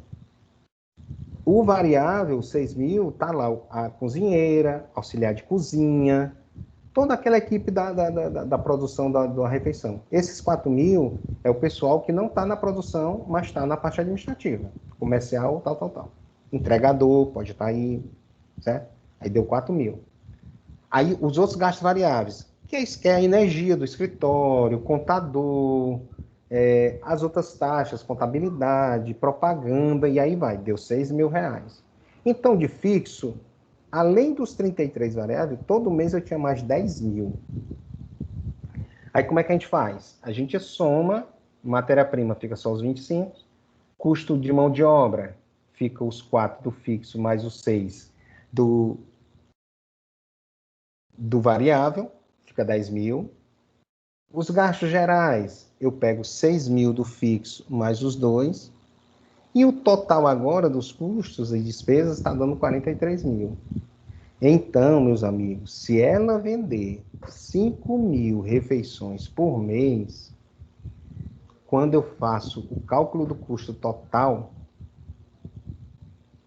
O variável, 6 mil, tá lá a cozinheira, auxiliar de cozinha, toda aquela equipe da produção da refeição. Esses 4 mil é o pessoal que não está na produção, mas está na parte administrativa, comercial, tal. Entregador, pode estar aí, certo? Aí deu 4 mil. Aí os outros gastos variáveis, que é a energia do escritório, contador, as outras taxas, contabilidade, propaganda, e aí vai, deu 6 mil reais. Então, de fixo, além dos 33 variáveis, todo mês eu tinha mais 10 mil. Aí como é que a gente faz? A gente soma, matéria-prima fica só os 25, custo de mão de obra fica os 4 do fixo mais os 6 do variável, fica 10 mil. Os gastos gerais, eu pego 6 mil do fixo mais os 2. E o total agora dos custos e despesas está dando 43 mil. Então, meus amigos, se ela vender 5 mil refeições por mês, quando eu faço o cálculo do custo total,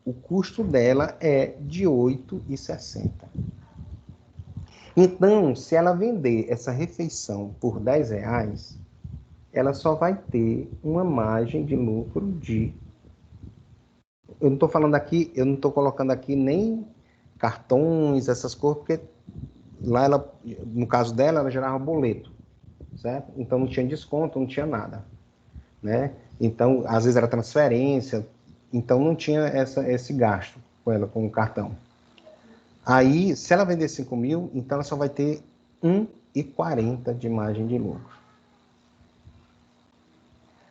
o custo dela é de R$ 8,60. Então, se ela vender essa refeição por R$ 10, ela só vai ter uma margem de lucro de... Eu não estou falando aqui, eu não estou colocando aqui nem cartões, essas coisas, porque lá ela, no caso dela, ela gerava boleto, certo? Então não tinha desconto, não tinha nada, né? Então, às vezes era transferência, então não tinha esse gasto com ela, com o cartão. Aí, se ela vender 5 mil, então ela só vai ter 1,40 de margem de lucro.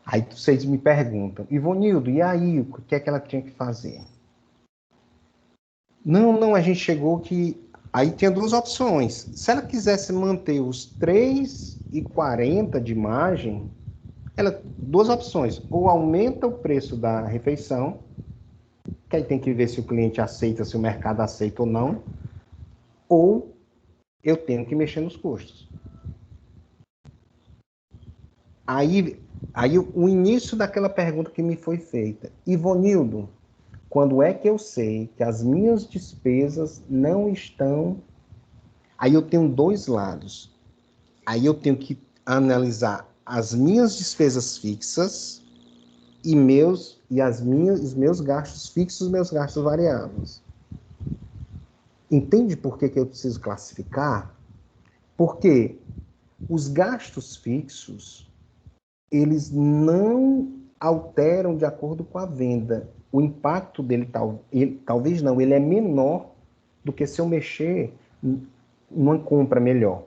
Aí vocês me perguntam, Ivonildo, e aí, o que é que ela tinha que fazer? Não, a gente chegou que... Aí tinha duas opções. Se ela quisesse manter os 3,40 de margem, duas opções. Ou aumenta o preço da refeição, que aí tem que ver se o cliente aceita, se o mercado aceita ou não, ou eu tenho que mexer nos custos. Aí o início daquela pergunta que me foi feita. Ivonildo, quando é que eu sei que as minhas despesas não estão... Aí eu tenho dois lados. Aí eu tenho que analisar as minhas despesas fixas e os meus gastos fixos, meus gastos variáveis. Entende por que eu preciso classificar? Porque os gastos fixos, eles não alteram de acordo com a venda. O impacto dele, talvez não, ele é menor do que se eu mexer numa compra melhor.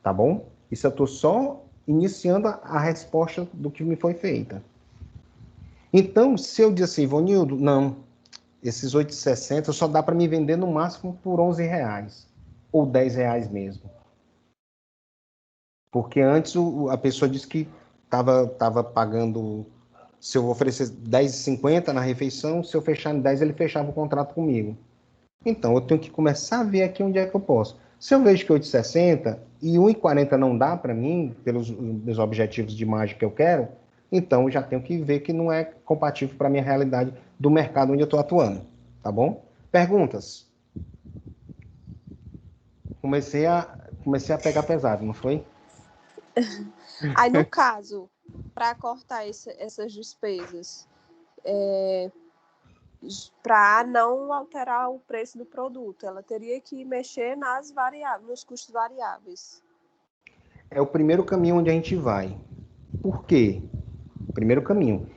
Tá bom? Isso eu estou só iniciando a resposta do que me foi feita. Então, se eu disser assim, Ivonildo, não, esses 8,60 só dá para me vender no máximo por R$11, ou R$10 mesmo. Porque antes a pessoa disse que estava pagando, se eu oferecer R$10,50 na refeição, se eu fechar em 10, ele fechava o contrato comigo. Então, eu tenho que começar a ver aqui onde é que eu posso. Se eu vejo que 8,60 e 1,40 não dá para mim, pelos meus objetivos de margem que eu quero, então eu já tenho que ver que não é compatível para a minha realidade do mercado onde eu estou atuando. Tá bom? Perguntas? Comecei a pegar pesado, não foi? Aí, no caso, para cortar essas despesas, para não alterar o preço do produto, ela teria que mexer nas variáveis, nos custos variáveis. É o primeiro caminho onde a gente vai. Por quê? Primeiro caminho.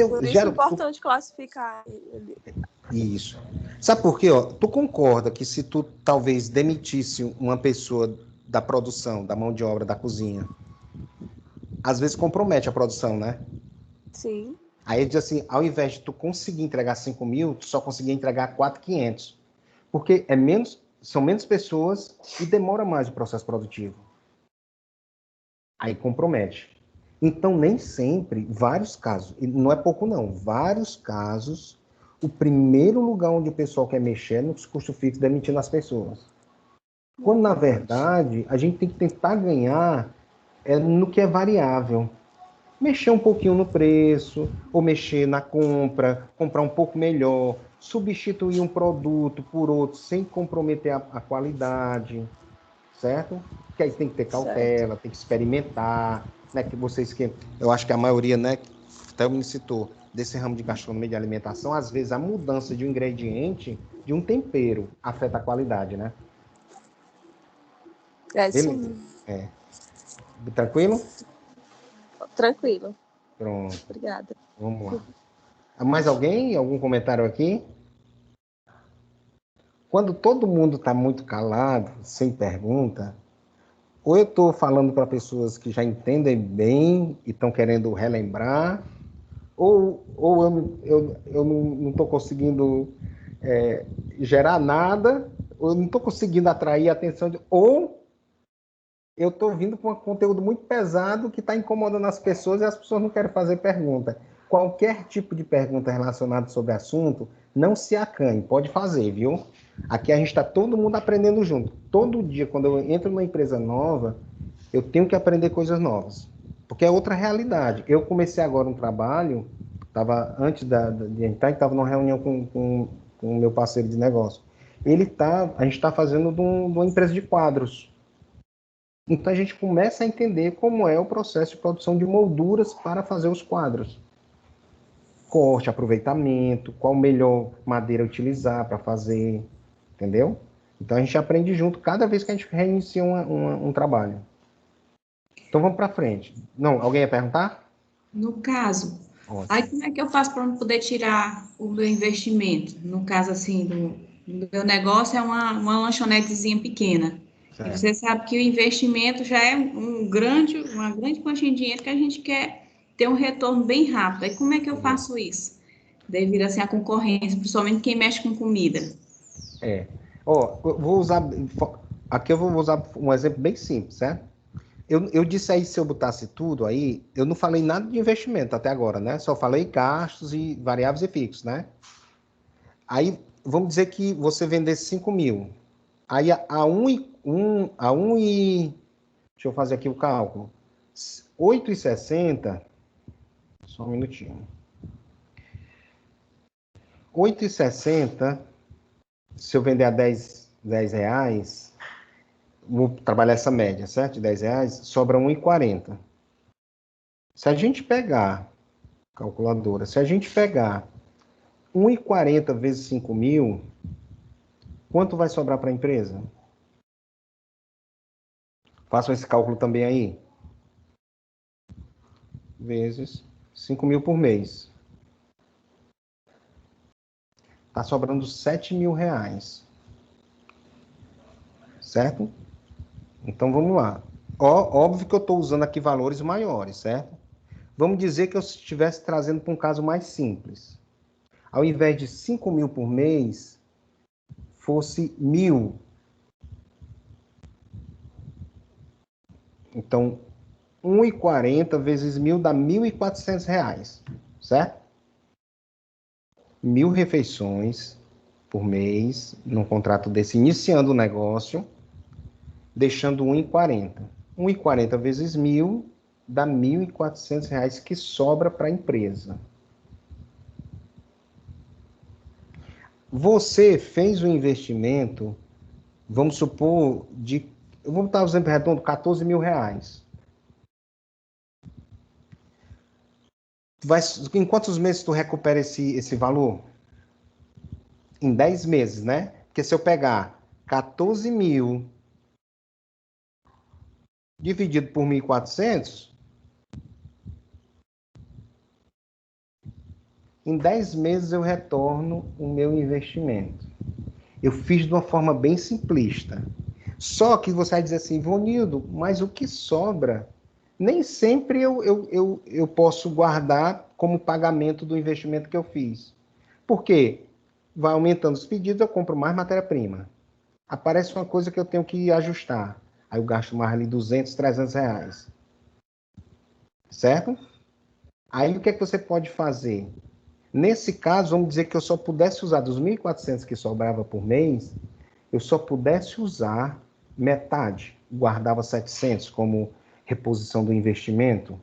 Por isso é importante classificar. Isso. Sabe por quê? Tu concorda que se tu talvez demitisse uma pessoa da produção, da mão de obra, da cozinha, às vezes compromete a produção, né? Sim. Aí ele diz assim, ao invés de tu conseguir entregar 5 mil, tu só conseguir entregar 4.500. Porque são menos pessoas e demora mais o processo produtivo. Aí compromete. Então, nem sempre, vários casos, e não é pouco não, vários casos, o primeiro lugar onde o pessoal quer mexer é nos custos fixos, demitindo as pessoas. Quando, na verdade, a gente tem que tentar ganhar no que é variável. Mexer um pouquinho no preço, ou mexer na compra, comprar um pouco melhor, substituir um produto por outro sem comprometer a qualidade, certo? Porque aí tem que ter cautela, tem que experimentar, né? Que vocês que eu acho que a maioria, né, até o ministro citou, desse ramo de gastronomia e de alimentação, às vezes a mudança de um ingrediente, de um tempero, afeta a qualidade, né? Beleza. Tranquilo? Tranquilo. Pronto. Obrigada. Vamos lá. Mais alguém? Algum comentário aqui? Quando todo mundo está muito calado, sem pergunta, ou eu estou falando para pessoas que já entendem bem e estão querendo relembrar, ou eu não estou conseguindo gerar nada, ou eu não estou conseguindo atrair a atenção, ou eu estou vindo com um conteúdo muito pesado que está incomodando as pessoas e as pessoas não querem fazer pergunta. Qualquer tipo de pergunta relacionada sobre o assunto, não se acanhe, pode fazer, viu? Aqui a gente está todo mundo aprendendo junto. Todo dia, quando eu entro numa empresa nova, eu tenho que aprender coisas novas, porque é outra realidade. Eu comecei agora um trabalho, antes de entrar, estava numa reunião com o meu parceiro de negócio. A gente está fazendo de uma empresa de quadros. Então a gente começa a entender como é o processo de produção de molduras para fazer os quadros. Corte, aproveitamento, qual melhor madeira utilizar para fazer, entendeu? Então a gente aprende junto cada vez que a gente reinicia um trabalho. Então vamos para frente. Não, alguém ia perguntar? No caso, Ótimo. aí como é que eu faço para poder tirar o meu investimento? No caso, assim, do meu negócio é uma lanchonetezinha pequena. Certo. E você sabe que o investimento já é uma grande quantia de dinheiro que a gente quer ter um retorno bem rápido. Aí como é que eu faço isso? Devido assim à concorrência, principalmente quem mexe com comida. Aqui eu vou usar um exemplo bem simples, certo? Eu disse aí, se eu botasse tudo aí, eu não falei nada de investimento até agora, né? Só falei gastos e variáveis e fixos, né? Aí, vamos dizer que você vendesse 5 mil. Aí, deixa eu fazer aqui o cálculo. 8,60, só um minutinho. 8,60, se eu vender a 10 reais, vou trabalhar essa média, certo? De 10 reais, sobra 1,40. Se a gente pegar, calculadora, se a gente pegar 1,40 vezes 5 mil, quanto vai sobrar para a empresa? Façam esse cálculo também aí. Vezes 5 mil por mês. Está sobrando 7 mil reais. Certo? Então vamos lá. Óbvio que eu estou usando aqui valores maiores, certo? Vamos dizer que eu estivesse trazendo para um caso mais simples. Ao invés de 5 mil por mês, fosse 1.000. Então, 1,40 vezes 1.000 dá 1.400 reais, certo? 1.000 refeições por mês, num contrato desse, iniciando o negócio, deixando 1,40. 1,40 vezes 1.000 dá 1.400 reais que sobra para a empresa. Você fez um investimento, vamos supor, eu vou botar o exemplo redondo, 14 mil reais. Em quantos meses tu recupera esse valor? Em 10 meses, né? Porque se eu pegar 14 mil dividido por 1.400, em 10 meses eu retorno o meu investimento. Eu fiz de uma forma bem simplista. Só que você vai dizer assim, Vonildo, mas o que sobra? Nem sempre eu posso guardar como pagamento do investimento que eu fiz. Por quê? Vai aumentando os pedidos, eu compro mais matéria-prima. Aparece uma coisa que eu tenho que ajustar. Aí eu gasto mais ali 200, 300 reais. certo? Aí o que é que você pode fazer? Nesse caso, vamos dizer que eu só pudesse usar dos 1.400 que sobrava por mês, eu só pudesse usar metade, guardava 700 como reposição do investimento.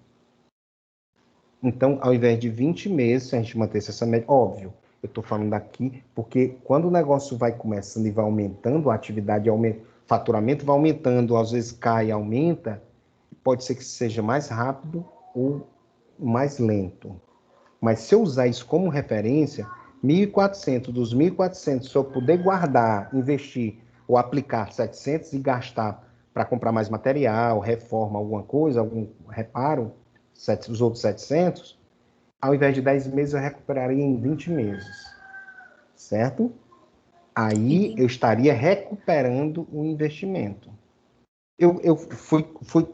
Então, ao invés de 20 meses, se a gente mantesse essa média, óbvio, eu estou falando aqui porque quando o negócio vai começando e vai aumentando, a atividade aumenta, o faturamento vai aumentando, às vezes cai e aumenta, pode ser que seja mais rápido ou mais lento. Mas se eu usar isso como referência, 1.400, dos 1.400, se eu puder guardar, investir ou aplicar 700 e gastar para comprar mais material, reforma, alguma coisa, algum reparo, os outros 700, ao invés de 10 meses, eu recuperaria em 20 meses. Certo? Aí eu estaria recuperando o investimento. Eu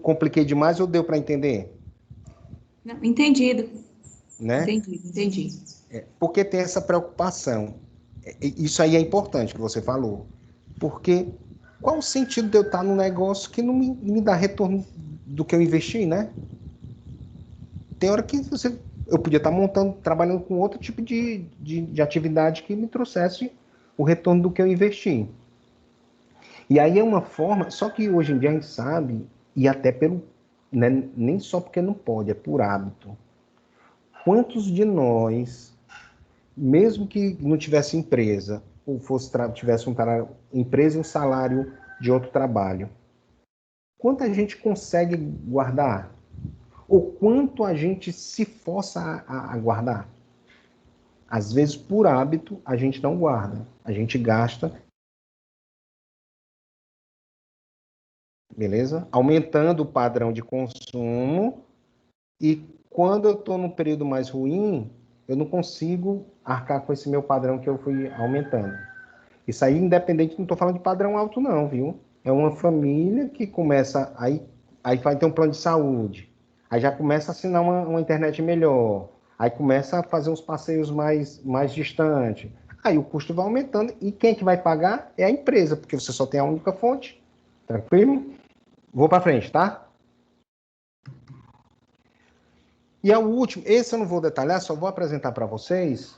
compliquei demais ou deu para entender? Não, entendido. Né? Entendi. Porque tem essa preocupação. Isso aí é importante que você falou. Porque qual o sentido de eu estar num negócio que não me dá retorno do que eu investi, né? Tem hora que eu podia estar trabalhando com outro tipo de atividade que me trouxesse o retorno do que eu investi. E aí é uma forma, só que hoje em dia a gente sabe, e até pelo, né, nem só porque não pode, é por hábito. Quantos de nós, mesmo que não tivesse empresa, ou tivesse empresa e um salário de outro trabalho, quanta gente consegue guardar? Ou quanto a gente se força a guardar? Às vezes, por hábito, a gente não guarda. A gente gasta. Beleza? Aumentando o padrão de consumo. E quando eu estou num período mais ruim, eu não consigo arcar com esse meu padrão que eu fui aumentando. Isso aí, independente, não estou falando de padrão alto, não, viu? É uma família que começa. Aí vai ter um plano de saúde. Aí já começa a assinar uma internet melhor. Aí começa a fazer uns passeios mais distantes. Aí o custo vai aumentando. E quem é que vai pagar? É a empresa, porque você só tem a única fonte. Tranquilo? Vou para frente, tá? E é o último. Esse eu não vou detalhar, só vou apresentar para vocês,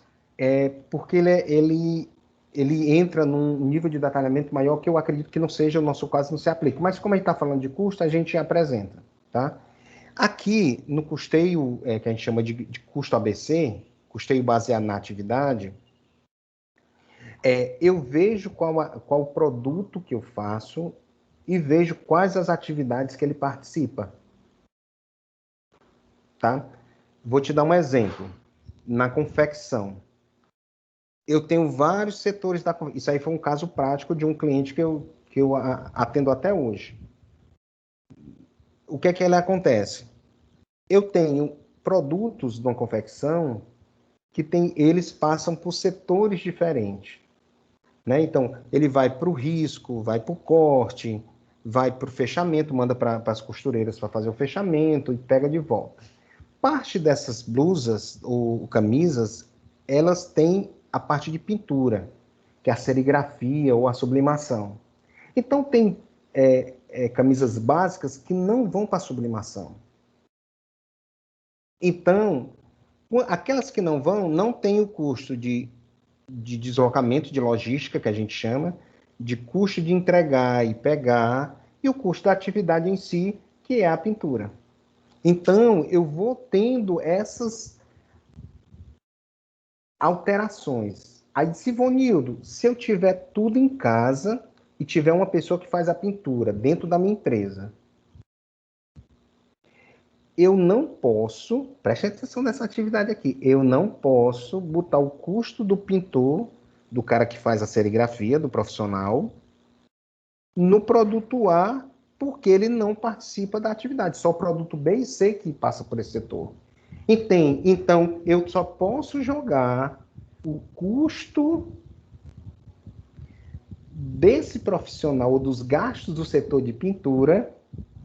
porque ele entra num nível de detalhamento maior que eu acredito que não seja o nosso caso, não se aplica. Mas como a gente está falando de custo, a gente apresenta, tá? Aqui, no custeio, que a gente chama de custo ABC, custeio baseado na atividade, eu vejo qual o produto que eu faço e vejo quais as atividades que ele participa. Tá? Vou te dar um exemplo. Na confecção, eu tenho vários setores da confecção. Isso aí foi um caso prático de um cliente que eu atendo até hoje. O que é que ele acontece? Eu tenho produtos de uma confecção que eles passam por setores diferentes. Né? Então, ele vai para o risco, vai para o corte, vai para o fechamento, manda para as costureiras para fazer o fechamento e pega de volta. Parte dessas blusas ou camisas, elas têm a parte de pintura, que é a serigrafia ou a sublimação. Então, tem camisas básicas que não vão para a sublimação. Então, aquelas que não vão, não tem o custo de deslocamento, de logística, que a gente chama, de custo de entregar e pegar, e o custo da atividade em si, que é a pintura. Então, eu vou tendo essas alterações. Aí disse, Ivonildo, se eu tiver tudo em casa e tiver uma pessoa que faz a pintura dentro da minha empresa, eu não posso, preste atenção nessa atividade aqui, eu não posso botar o custo do pintor, do cara que faz a serigrafia, do profissional, no produto A, porque ele não participa da atividade, só o produto B e C que passa por esse setor. Então, eu só posso jogar o custo desse profissional ou dos gastos do setor de pintura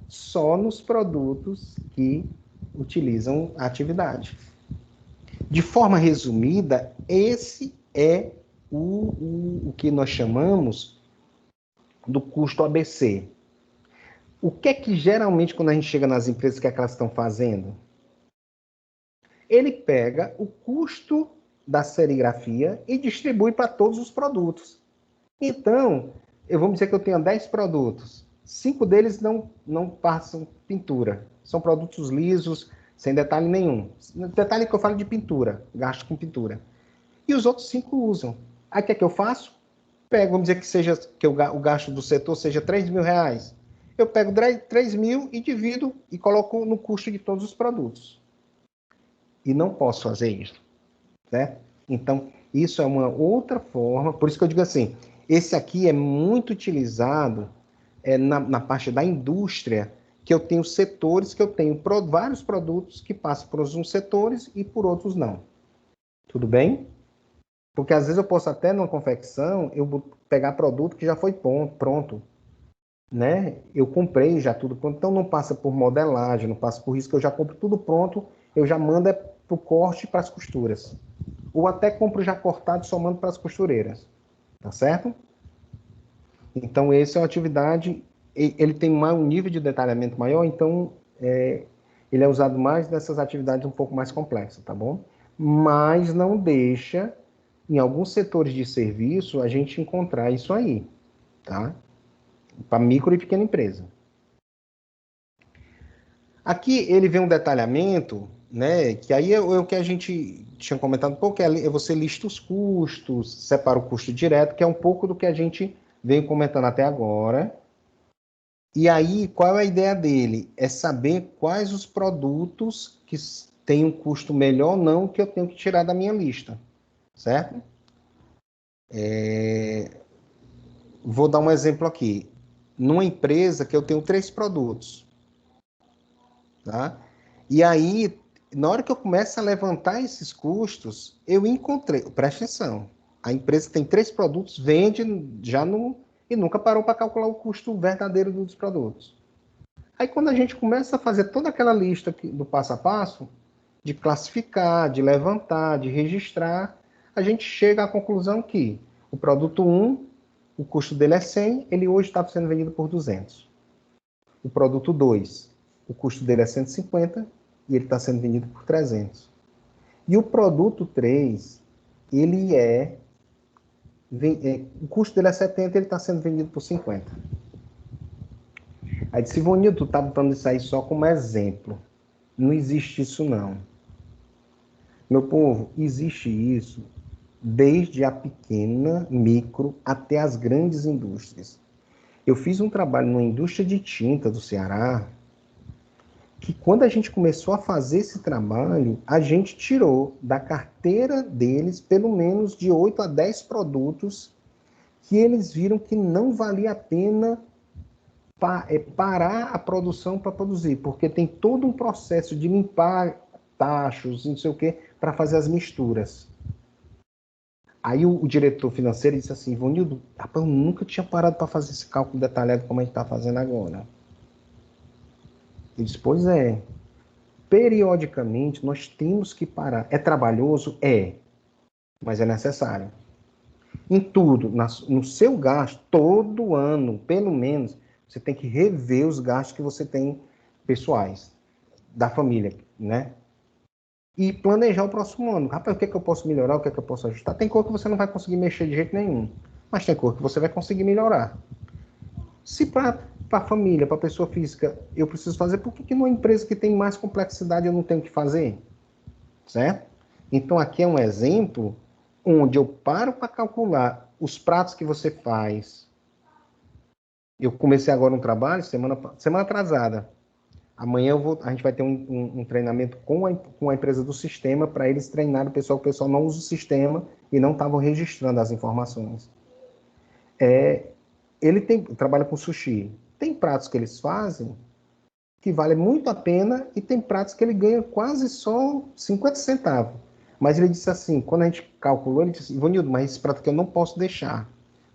só nos produtos que utilizam a atividade. De forma resumida, esse é o que nós chamamos do custo ABC. O que é que geralmente, quando a gente chega nas empresas, o que é que elas estão fazendo? ele pega o custo da serigrafia e distribui para todos os produtos. Então, vamos dizer que eu tenho 10 produtos. 5 deles não passam pintura. São produtos lisos, sem detalhe nenhum. Detalhe que eu falo de pintura, gasto com pintura. E os outros 5 usam. Aí o que é que eu faço? Pego, vamos dizer que o gasto do setor seja 3 mil reais. Eu pego 3 mil e divido e coloco no custo de todos os produtos. E não posso fazer isso, né? Então, isso é uma outra forma, por isso que eu digo assim, esse aqui é muito utilizado na parte da indústria, que eu tenho setores, que eu tenho vários produtos que passam por uns setores e por outros não. Tudo bem? Porque às vezes eu posso até numa confecção, eu pegar produto que já foi pronto, né? Eu comprei já tudo pronto, então não passa por modelagem, não passa por risco, eu já compro tudo pronto, eu já mando para o corte para as costuras. Ou até compro já cortado, só mando para as costureiras. Tá certo? Então, essa é uma atividade, ele tem um nível de detalhamento maior, então ele é usado mais nessas atividades um pouco mais complexas, tá bom? Mas não deixa, em alguns setores de serviço, a gente encontrar isso aí, tá? Para micro e pequena empresa. Aqui ele vê um detalhamento, né? Que aí é o que a gente tinha comentado um pouco, você lista os custos, separa o custo direto, que é um pouco do que a gente veio comentando até agora. E aí, qual é a ideia dele? É saber quais os produtos que têm um custo melhor ou não que eu tenho que tirar da minha lista, certo? Vou dar um exemplo aqui. Numa empresa que eu tenho 3 produtos, tá? E aí, na hora que eu começo a levantar esses custos, eu encontrei, presta atenção, a empresa tem 3 produtos, vende já e nunca parou para calcular o custo verdadeiro dos produtos. Aí quando a gente começa a fazer toda aquela lista do passo a passo, de classificar, de levantar, de registrar, a gente chega à conclusão que o produto 1, o custo dele é 100, ele hoje está sendo vendido por 200. O produto 2, o custo dele é 150 e ele está sendo vendido por 300. E o produto 3, ele o custo dele é 70 e ele está sendo vendido por 50. Aí disse, Ivonildo, tu está botando isso aí só como exemplo. Não existe isso não. Meu povo, existe isso desde a pequena, micro, até as grandes indústrias. Eu fiz um trabalho numa indústria de tinta do Ceará, que quando a gente começou a fazer esse trabalho, a gente tirou da carteira deles pelo menos de 8 a 10 produtos que eles viram que não valia a pena parar a produção para produzir, porque tem todo um processo de limpar tachos, não sei o quê, para fazer as misturas. Aí o diretor financeiro disse assim, Ivonildo, rapaz, eu nunca tinha parado para fazer esse cálculo detalhado como a gente está fazendo agora. Ele disse, pois é, periodicamente nós temos que parar. É trabalhoso? É, mas é necessário. Em tudo, no seu gasto, todo ano, pelo menos, você tem que rever os gastos que você tem pessoais, da família, né? E planejar o próximo ano. Rapaz, o que é que eu posso melhorar, o que é que eu posso ajustar? Tem cor que você não vai conseguir mexer de jeito nenhum, mas tem cor que você vai conseguir melhorar. Se para a família, para a pessoa física, eu preciso fazer, por que numa empresa que tem mais complexidade eu não tenho que fazer? Certo? Então, aqui é um exemplo onde eu paro para calcular os pratos que você faz. Eu comecei agora um trabalho, semana atrasada. Amanhã a gente vai ter um treinamento com a empresa do sistema para eles treinarem o pessoal não usa o sistema e não estavam registrando as informações. Ele trabalha com sushi. Tem pratos que eles fazem que vale muito a pena e tem pratos que ele ganha quase só 50 centavos. Mas ele disse assim, quando a gente calculou, ele disse, Ivonildo, mas esse prato aqui eu não posso deixar,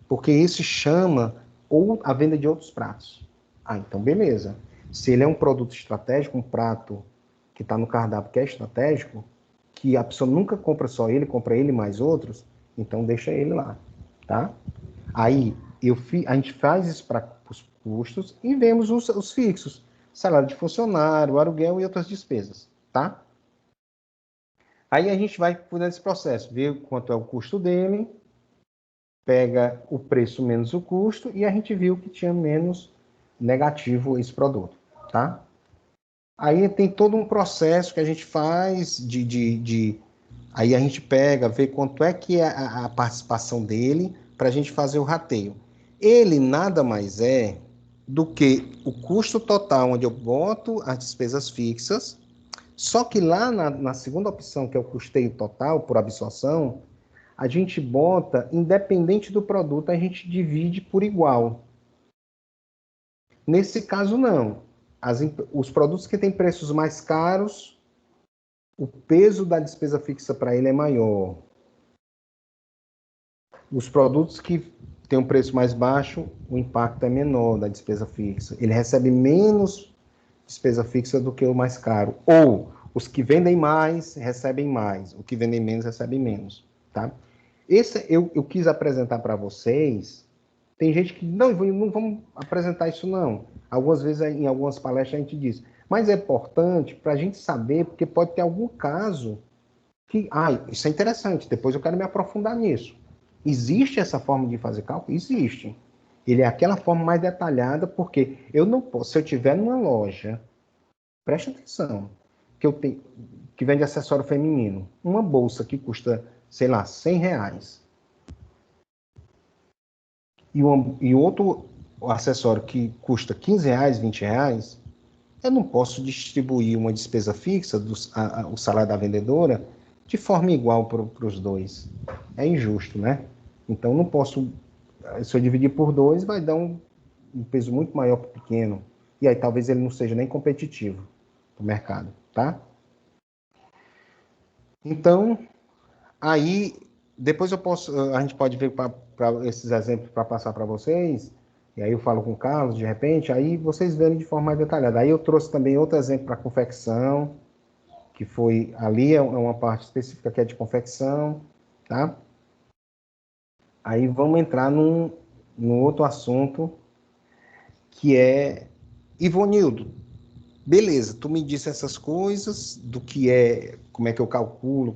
porque esse chama ou a venda de outros pratos. Ah, então beleza. Se ele é um produto estratégico, um prato que está no cardápio que é estratégico, que a pessoa nunca compra só ele, compra ele mais outros, então deixa ele lá, tá? Aí a gente faz isso para os custos e vemos os fixos, salário de funcionário, aluguel e outras despesas, tá? Aí a gente vai por esse processo, ver quanto é o custo dele, pega o preço menos o custo, e a gente viu que tinha menos negativo esse produto, tá? Aí tem todo um processo que a gente faz aí a gente pega, vê quanto é que é a participação dele para a gente fazer o rateio. Ele nada mais é do que o custo total, onde eu boto as despesas fixas, só que lá na segunda opção, que é o custeio total por absorção, a gente bota, independente do produto, a gente divide por igual. Nesse caso, não. Os produtos que têm preços mais caros, o peso da despesa fixa para ele é maior. Os produtos que têm um preço mais baixo, o impacto é menor da despesa fixa. Ele recebe menos despesa fixa do que o mais caro. Ou os que vendem mais recebem mais, os que vendem menos recebem menos, tá? Esse eu quis apresentar para vocês. Tem gente que, não vamos apresentar isso não. Algumas vezes, em algumas palestras, a gente diz, mas é importante para a gente saber, porque pode ter algum caso que, isso é interessante, depois eu quero me aprofundar nisso. Existe essa forma de fazer cálculo? Existe. Ele é aquela forma mais detalhada, porque eu não posso, se eu tiver numa loja, preste atenção, que vende acessório feminino, uma bolsa que custa, sei lá, R$100, e outro acessório que custa R$15, R$20, eu não posso distribuir uma despesa fixa, o salário da vendedora, de forma igual para os dois. É injusto, né? Então, não posso... Se eu dividir por 2, vai dar um peso muito maior para o pequeno. E aí, talvez ele não seja nem competitivo para o mercado, tá? Então, aí, depois a gente pode ver para esses exemplos para passar para vocês, e aí eu falo com o Carlos, de repente, aí vocês verem de forma mais detalhada. Aí eu trouxe também outro exemplo para confecção, que foi, ali é uma parte específica que é de confecção, tá? Aí vamos entrar num outro assunto, que é, Ivonildo, beleza, tu me disse essas coisas, do que é, como é que eu calculo,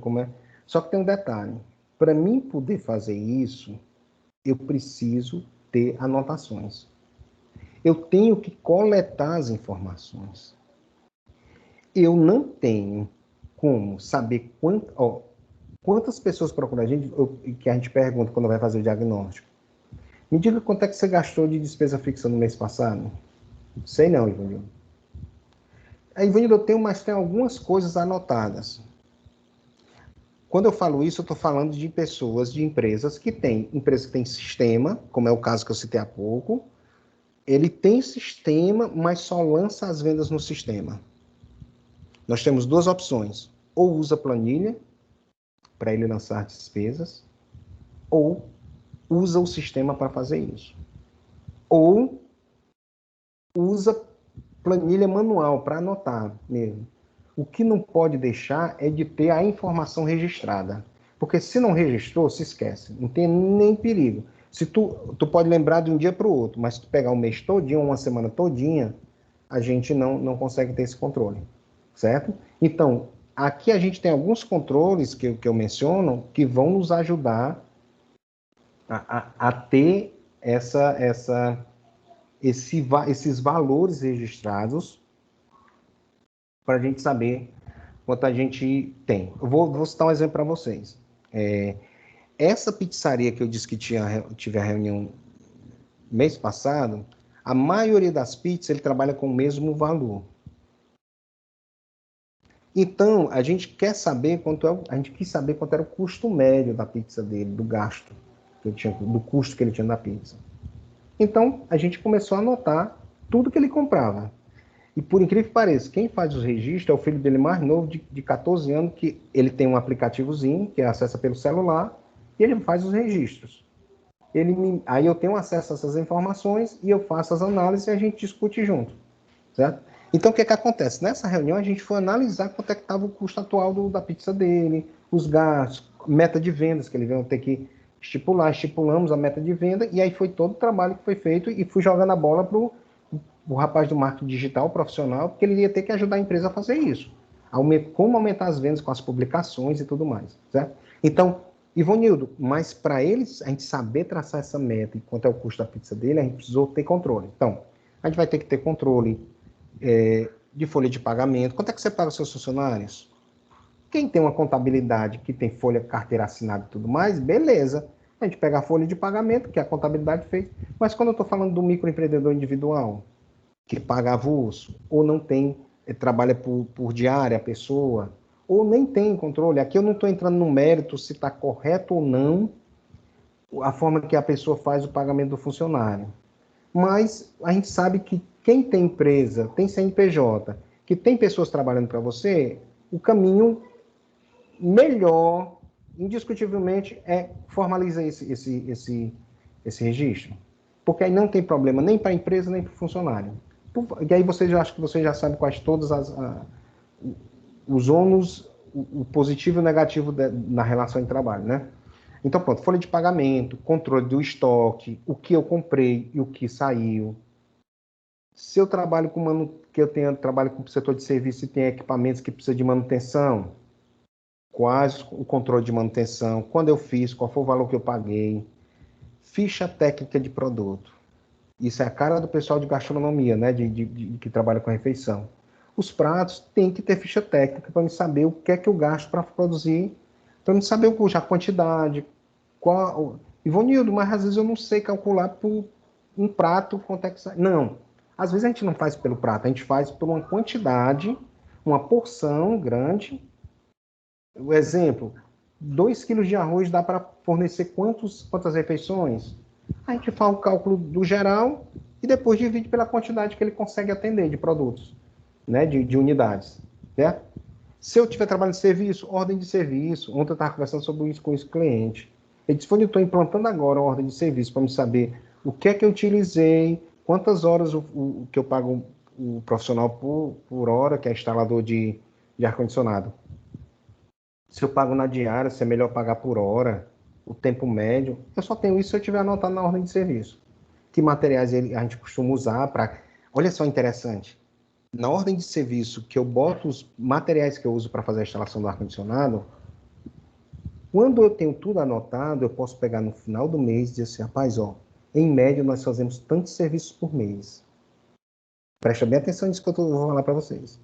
só que tem um detalhe, para mim poder fazer isso, eu preciso ter anotações. Eu tenho que coletar as informações. Eu não tenho como saber quantas pessoas procuram a gente, que a gente pergunta quando vai fazer o diagnóstico. Me diga quanto é que você gastou de despesa fixa no mês passado. Sei não, Ivanildo. Ivanildo, eu tenho, mas tem algumas coisas anotadas. Quando eu falo isso, eu estou falando de pessoas, de empresas que têm sistema, como é o caso que eu citei há pouco. Ele tem sistema, mas só lança as vendas no sistema. Nós temos duas opções. Ou usa planilha para ele lançar despesas, ou usa o sistema para fazer isso. Ou usa planilha manual para anotar mesmo. O que não pode deixar é de ter a informação registrada. Porque se não registrou, se esquece. Não tem nem perigo. Se tu pode lembrar de um dia para o outro, mas se tu pegar um mês todinho, uma semana todinha, a gente não consegue ter esse controle. Certo? Então, aqui a gente tem alguns controles que eu menciono que vão nos ajudar a ter esses valores registrados para a gente saber quanto a gente tem. Eu vou citar um exemplo para vocês. Essa pizzaria que eu disse que tive a reunião mês passado, a maioria das pizzas ele trabalha com o mesmo valor. Então, a gente quis saber quanto era o custo médio da pizza dele, do gasto que ele tinha, do custo que ele tinha da pizza. Então, a gente começou a anotar tudo que ele comprava. E por incrível que pareça, quem faz os registros é o filho dele mais novo, de 14 anos, que ele tem um aplicativozinho, que acessa pelo celular, e ele faz os registros. Aí eu tenho acesso a essas informações, e eu faço as análises e a gente discute junto. Certo? Então, o que acontece? Nessa reunião, a gente foi analisar quanto é que estava o custo atual da pizza dele, os gastos, meta de vendas, que ele veio ter que estipulamos a meta de venda, e aí foi todo o trabalho que foi feito, e fui jogando a bola para o rapaz do marketing digital profissional, porque ele ia ter que ajudar a empresa a fazer isso. como aumentar as vendas com as publicações e tudo mais, certo? Então, Ivonildo, mas para eles, a gente saber traçar essa meta e quanto é o custo da pizza dele, a gente precisou ter controle. Então, a gente vai ter que ter controle de folha de pagamento. Quanto é que você paga os seus funcionários? Quem tem uma contabilidade que tem folha, carteira assinada e tudo mais, beleza. A gente pega a folha de pagamento, que a contabilidade fez. Mas quando eu estou falando do microempreendedor individual, que paga avulso, ou não tem, trabalha por diária a pessoa, ou nem tem controle. Aqui eu não estou entrando no mérito se está correto ou não a forma que a pessoa faz o pagamento do funcionário. Mas a gente sabe que quem tem empresa, tem CNPJ, que tem pessoas trabalhando para você, o caminho melhor, indiscutivelmente, é formalizar esse registro. Porque aí não tem problema nem para a empresa, nem para o funcionário. E aí acho que você já sabe quais todos os ônus, o positivo e o negativo na relação de trabalho, né? Então, pronto, folha de pagamento, controle do estoque, o que eu comprei e o que saiu. Se eu trabalho trabalho com o setor de serviço e tem equipamentos que precisam de manutenção, quais o controle de manutenção, quando eu fiz, qual foi o valor que eu paguei, ficha técnica de produto. Isso é a cara do pessoal de gastronomia, né, que trabalha com refeição. Os pratos têm que ter ficha técnica para eu saber o que é que eu gasto para produzir, para eu saber a quantidade, Ivonildo, mas às vezes eu não sei calcular por um prato quanto é que sai. Não, às vezes a gente não faz pelo prato, a gente faz por uma quantidade, uma porção grande. O exemplo, 2 quilos de arroz dá para fornecer quantas refeições? A gente faz o cálculo do geral e depois divide pela quantidade que ele consegue atender de produtos, né, de unidades, certo? Se eu estiver trabalhando de serviço, ordem de serviço. Ontem eu estava conversando sobre isso com esse cliente. Ele disse, eu estou implantando agora a ordem de serviço para me saber o que é que eu utilizei, quantas horas o que eu pago o profissional por hora, que é instalador de ar-condicionado. Se eu pago na diária, se é melhor pagar por hora, o tempo médio. Eu só tenho isso se eu tiver anotado na ordem de serviço. Que materiais a gente costuma usar para... Olha só interessante. Na ordem de serviço que eu boto os materiais que eu uso para fazer a instalação do ar-condicionado, quando eu tenho tudo anotado, eu posso pegar no final do mês e dizer assim, rapaz, em média nós fazemos tantos serviços por mês. Presta bem atenção nisso que eu vou falar para vocês.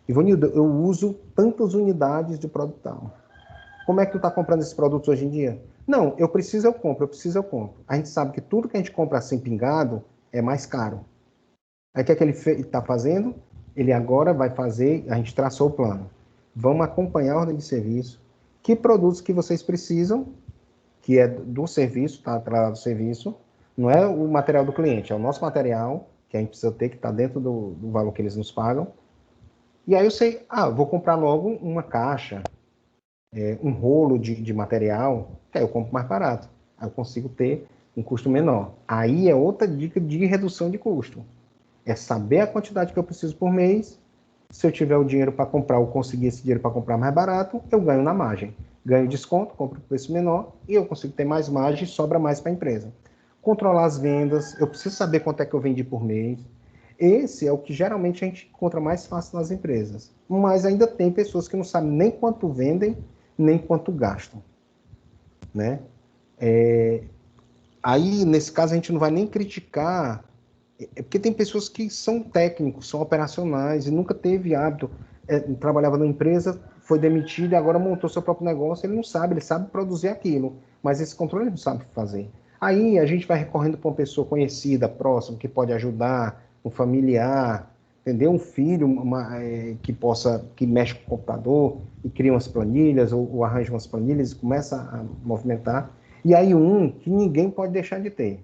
Ivonildo, eu uso tantas unidades de produto tal. Como é que tu está comprando esses produtos hoje em dia? Não, eu preciso, eu compro. A gente sabe que tudo que a gente compra assim pingado é mais caro. Aí o que é que ele está fazendo? Ele agora vai fazer, a gente traçou o plano. Vamos acompanhar a ordem de serviço. Que produtos que vocês precisam, que é do serviço, está atrás do serviço, não é o material do cliente, é o nosso material, que a gente precisa ter, que está dentro do valor que eles nos pagam. E aí eu sei, vou comprar logo uma caixa, um rolo de material, que aí eu compro mais barato. Aí eu consigo ter um custo menor. Aí é outra dica de redução de custo. É saber a quantidade que eu preciso por mês. Se eu tiver o dinheiro para comprar ou conseguir esse dinheiro para comprar mais barato, eu ganho na margem. Ganho desconto, compro por preço menor e eu consigo ter mais margem e sobra mais para a empresa. Controlar as vendas, eu preciso saber quanto é que eu vendi por mês. Esse é o que geralmente a gente encontra mais fácil nas empresas. Mas ainda tem pessoas que não sabem nem quanto vendem, nem quanto gastam. Né? Aí, nesse caso, a gente não vai nem criticar, porque tem pessoas que são técnicos, são operacionais e nunca teve hábito. Trabalhava numa empresa, foi demitido e agora montou seu próprio negócio, ele não sabe, ele sabe produzir aquilo, mas esse controle ele não sabe fazer. Aí a gente vai recorrendo para uma pessoa conhecida, próxima, que pode ajudar, um familiar, entendeu? Um filho que mexe com o computador e cria umas planilhas ou arranja umas planilhas e começa a movimentar. E aí que ninguém pode deixar de ter.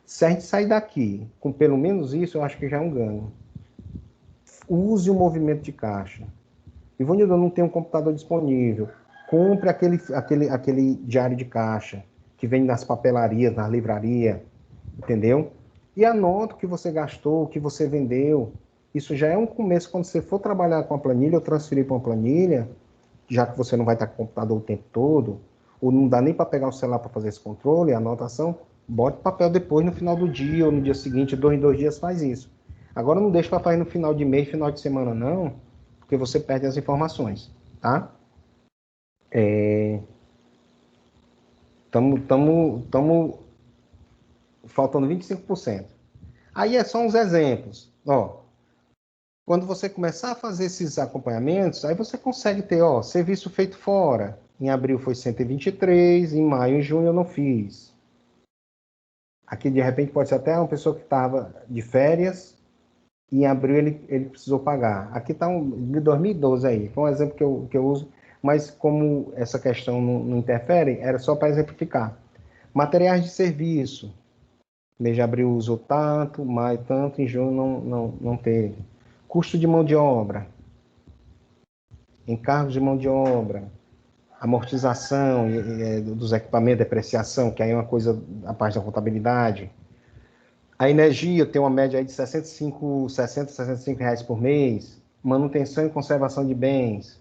Se a gente sair daqui com pelo menos isso, eu acho que já é um ganho. Use o movimento de caixa. Ivonildo, eu não tenho um computador disponível. Compre aquele diário de caixa que vem nas papelarias, na livraria, entendeu? E anota o que você gastou, o que você vendeu. Isso já é um começo quando você for trabalhar com a planilha ou transferir para uma planilha, já que você não vai estar com o computador o tempo todo, ou não dá nem para pegar o celular para fazer esse controle, a anotação, bote papel depois no final do dia ou no dia seguinte, 2 em 2 dias faz isso. Agora não deixa para fazer no final de mês, final de semana não, porque você perde as informações, tá? Estamos faltando 25%. Aí é só uns exemplos. Ó, quando você começar a fazer esses acompanhamentos, aí você consegue ter, ó, serviço feito fora. Em abril foi 123, em maio e junho eu não fiz. Aqui, de repente, pode ser até uma pessoa que estava de férias e em abril ele precisou pagar. Aqui está de 2012 aí. Foi um exemplo que eu uso, mas como essa questão não interfere, era só para exemplificar. Materiais de serviço. Mês de abril usou tanto, maio tanto, em junho não teve. Custo de mão de obra. Encargos de mão de obra. Amortização dos equipamentos, depreciação, que aí é uma coisa a parte da contabilidade. A energia tem uma média aí de 65 reais por mês. Manutenção e conservação de bens.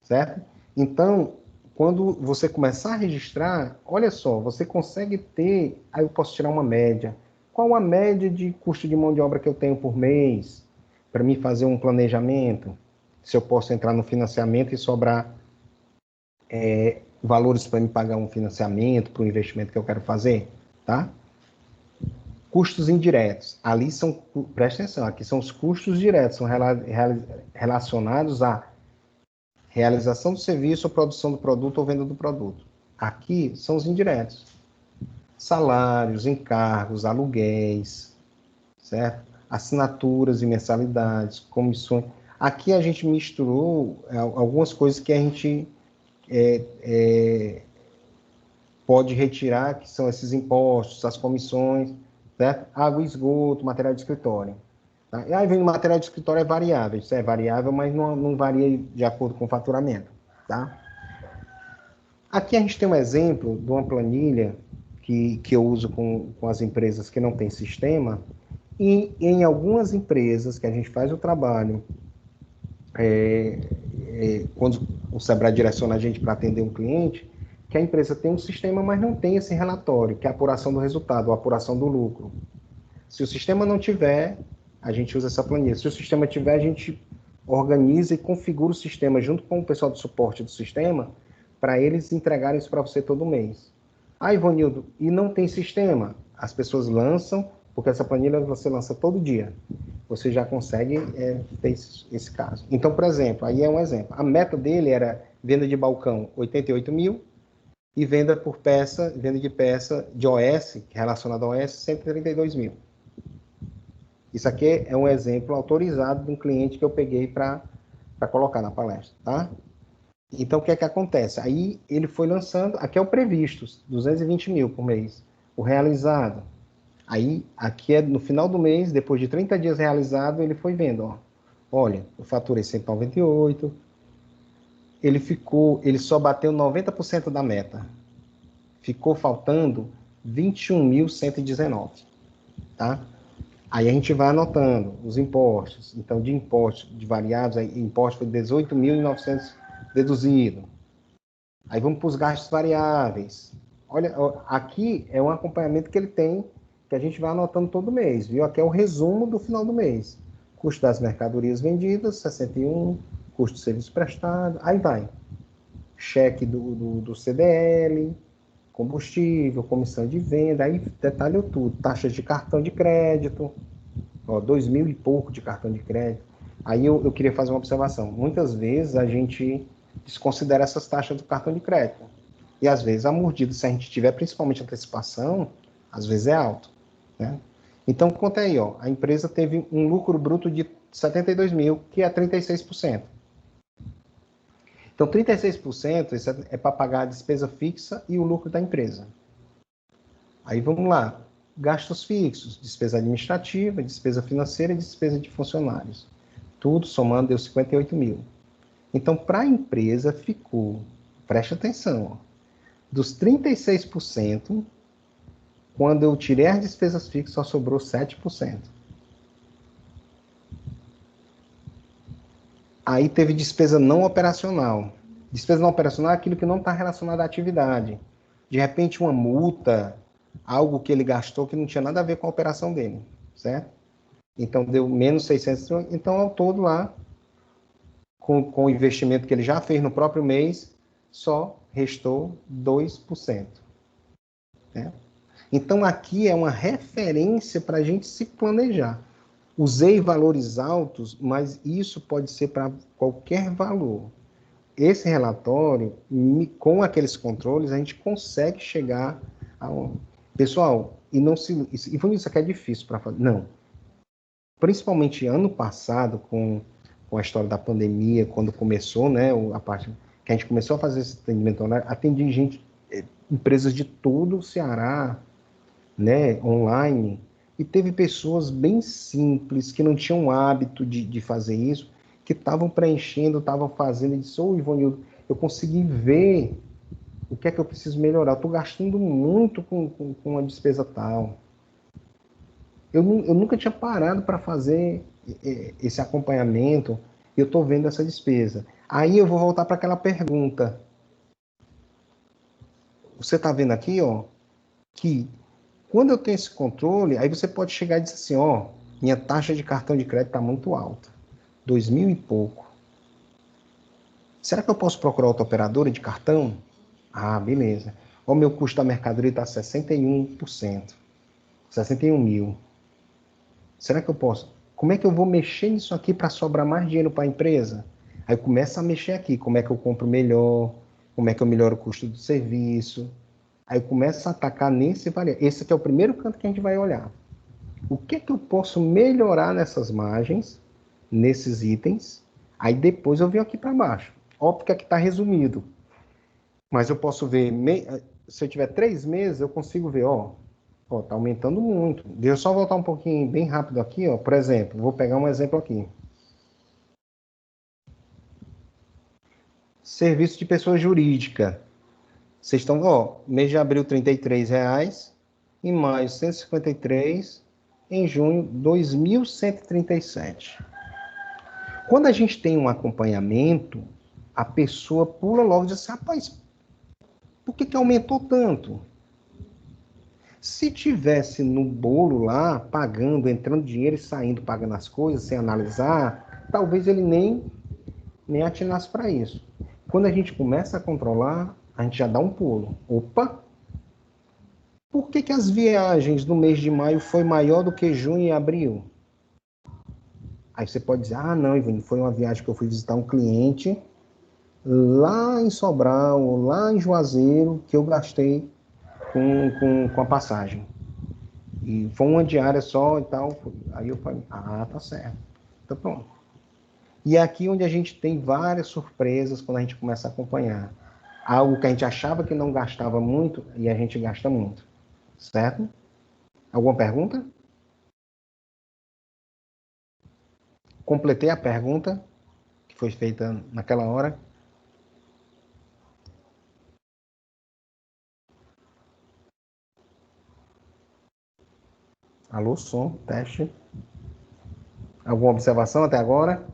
Certo? Então, quando você começar a registrar, olha só, você consegue ter, aí eu posso tirar uma média. Qual a média de custo de mão de obra que eu tenho por mês para mim fazer um planejamento? Se eu posso entrar no financiamento e sobrar valores para me pagar um financiamento, para o investimento que eu quero fazer, tá? Custos indiretos. Ali são, presta atenção, aqui são os custos diretos, são relacionados à realização do serviço, ou produção do produto ou venda do produto. Aqui são os indiretos. Salários, encargos, aluguéis, certo? Assinaturas e mensalidades, comissões. Aqui a gente misturou algumas coisas que a gente pode retirar, que são esses impostos, as comissões, certo? Água e esgoto, material de escritório. Tá? E aí vem o material de escritório é variável, isso é variável, mas não varia de acordo com o faturamento. Tá? Aqui a gente tem um exemplo de uma planilha que eu uso com as empresas que não têm sistema, e em algumas empresas que a gente faz o trabalho, quando o Sebrae direciona a gente para atender um cliente, que a empresa tem um sistema, mas não tem esse relatório, que é a apuração do resultado, a apuração do lucro. Se o sistema não tiver, a gente usa essa planilha. Se o sistema tiver, a gente organiza e configura o sistema junto com o pessoal do suporte do sistema para eles entregarem isso para você todo mês. Ah, Ivanildo, e não tem sistema? As pessoas lançam, porque essa planilha você lança todo dia. Você já consegue ter esse caso. Então, por exemplo, aí é um exemplo. A meta dele era venda de balcão 88 mil e venda por peça, venda de peça de OS, relacionada ao OS, 132 mil. Isso aqui é um exemplo autorizado de um cliente que eu peguei para colocar na palestra, tá? Então, o que é que acontece? Aí ele foi lançando, aqui é o previsto, 220 mil por mês. O realizado. Aí, aqui é no final do mês, depois de 30 dias realizado, ele foi vendo, ó. Olha, eu faturei 198, ele só bateu 90% da meta. Ficou faltando 21.119, tá? Aí a gente vai anotando os impostos. Então, de impostos de variáveis, aí, imposto foi 18.900 deduzido. Aí vamos para os gastos variáveis. Olha, aqui é um acompanhamento que ele tem, que a gente vai anotando todo mês, viu? Aqui é o resumo do final do mês. Custo das mercadorias vendidas, 61, custo de serviço prestado, aí vai. Cheque do CDL, combustível, comissão de venda, aí detalhou tudo. Taxas de cartão de crédito, ó, 2.000 e pouco de cartão de crédito. Aí eu queria fazer uma observação. Muitas vezes a gente desconsidera essas taxas do cartão de crédito. E às vezes a mordida, se a gente tiver principalmente antecipação, às vezes é alto, né? Então, conta aí, ó, a empresa teve um lucro bruto de 72 mil, que é 36%. Então, 36% isso é para pagar a despesa fixa e o lucro da empresa. Aí vamos lá. Gastos fixos, despesa administrativa, despesa financeira e despesa de funcionários. Tudo somando deu 58 mil. Então, para a empresa ficou, preste atenção, ó, dos 36%, quando eu tirei as despesas fixas, só sobrou 7%. Aí teve despesa não operacional. Despesa não operacional é aquilo que não está relacionado à atividade. De repente, uma multa, algo que ele gastou que não tinha nada a ver com a operação dele, certo? Então, deu menos 600. Então, ao todo lá, com o investimento que ele já fez no próprio mês, só restou 2%. Né? Então, aqui é uma referência para a gente se planejar. Usei valores altos, mas isso pode ser para qualquer valor. Esse relatório, com aqueles controles, a gente consegue chegar a um... Pessoal, isso aqui é difícil para fazer. Não. Principalmente ano passado, com a história da pandemia, quando começou, né, a parte que a gente começou a fazer esse atendimento online, atendi gente, empresas de todo o Ceará, né, online, e teve pessoas bem simples, que não tinham hábito de fazer isso, que estavam preenchendo, estavam fazendo, e disse, Ivonildo, eu consegui ver o que é que eu preciso melhorar, eu estou gastando muito com a despesa tal. Eu nunca tinha parado para fazer esse acompanhamento, eu estou vendo essa despesa. Aí eu vou voltar para aquela pergunta. Você está vendo aqui, ó, que quando eu tenho esse controle, aí você pode chegar e dizer assim, ó, minha taxa de cartão de crédito está muito alta, 2.000 e pouco. Será que eu posso procurar outra operadora de cartão? Ah, beleza. O meu custo da mercadoria está 61%, 61 mil. Será que eu posso? Como é que eu vou mexer nisso aqui para sobrar mais dinheiro para a empresa? Aí começa a mexer aqui, como é que eu compro melhor, como é que eu melhoro o custo do serviço. Aí começa a atacar nesse variável. Esse aqui é o primeiro canto que a gente vai olhar. O que é que eu posso melhorar nessas margens, nesses itens? Aí depois eu venho aqui para baixo. Óbvio que aqui está resumido. Mas eu posso ver, se eu tiver 3 meses, eu consigo ver, ó, tá aumentando muito. Deixa eu só voltar um pouquinho, bem rápido aqui, ó. Por exemplo, vou pegar um exemplo aqui. Serviço de pessoa jurídica. Vocês estão, ó, mês de abril, R$ 33,00, em maio, 153, em junho, 2.137. Quando a gente tem um acompanhamento, a pessoa pula logo e diz assim, rapaz, por que aumentou tanto? Se tivesse no bolo lá, pagando, entrando dinheiro e saindo, pagando as coisas, sem analisar, talvez ele nem atinasse para isso. Quando a gente começa a controlar, a gente já dá um pulo. Opa! Por que as viagens no mês de maio foi maior do que junho e abril? Aí você pode dizer, ah, não, Ivone, foi uma viagem que eu fui visitar um cliente lá em Sobral, lá em Juazeiro, que eu gastei com a passagem. E foi uma diária só e tal. Aí eu falei, ah, tá certo. Então pronto. E é aqui onde a gente tem várias surpresas quando a gente começa a acompanhar. Algo que a gente achava que não gastava muito e a gente gasta muito. Certo? Alguma pergunta? Completei a pergunta que foi feita naquela hora. Alô, som, teste. Alguma observação até agora?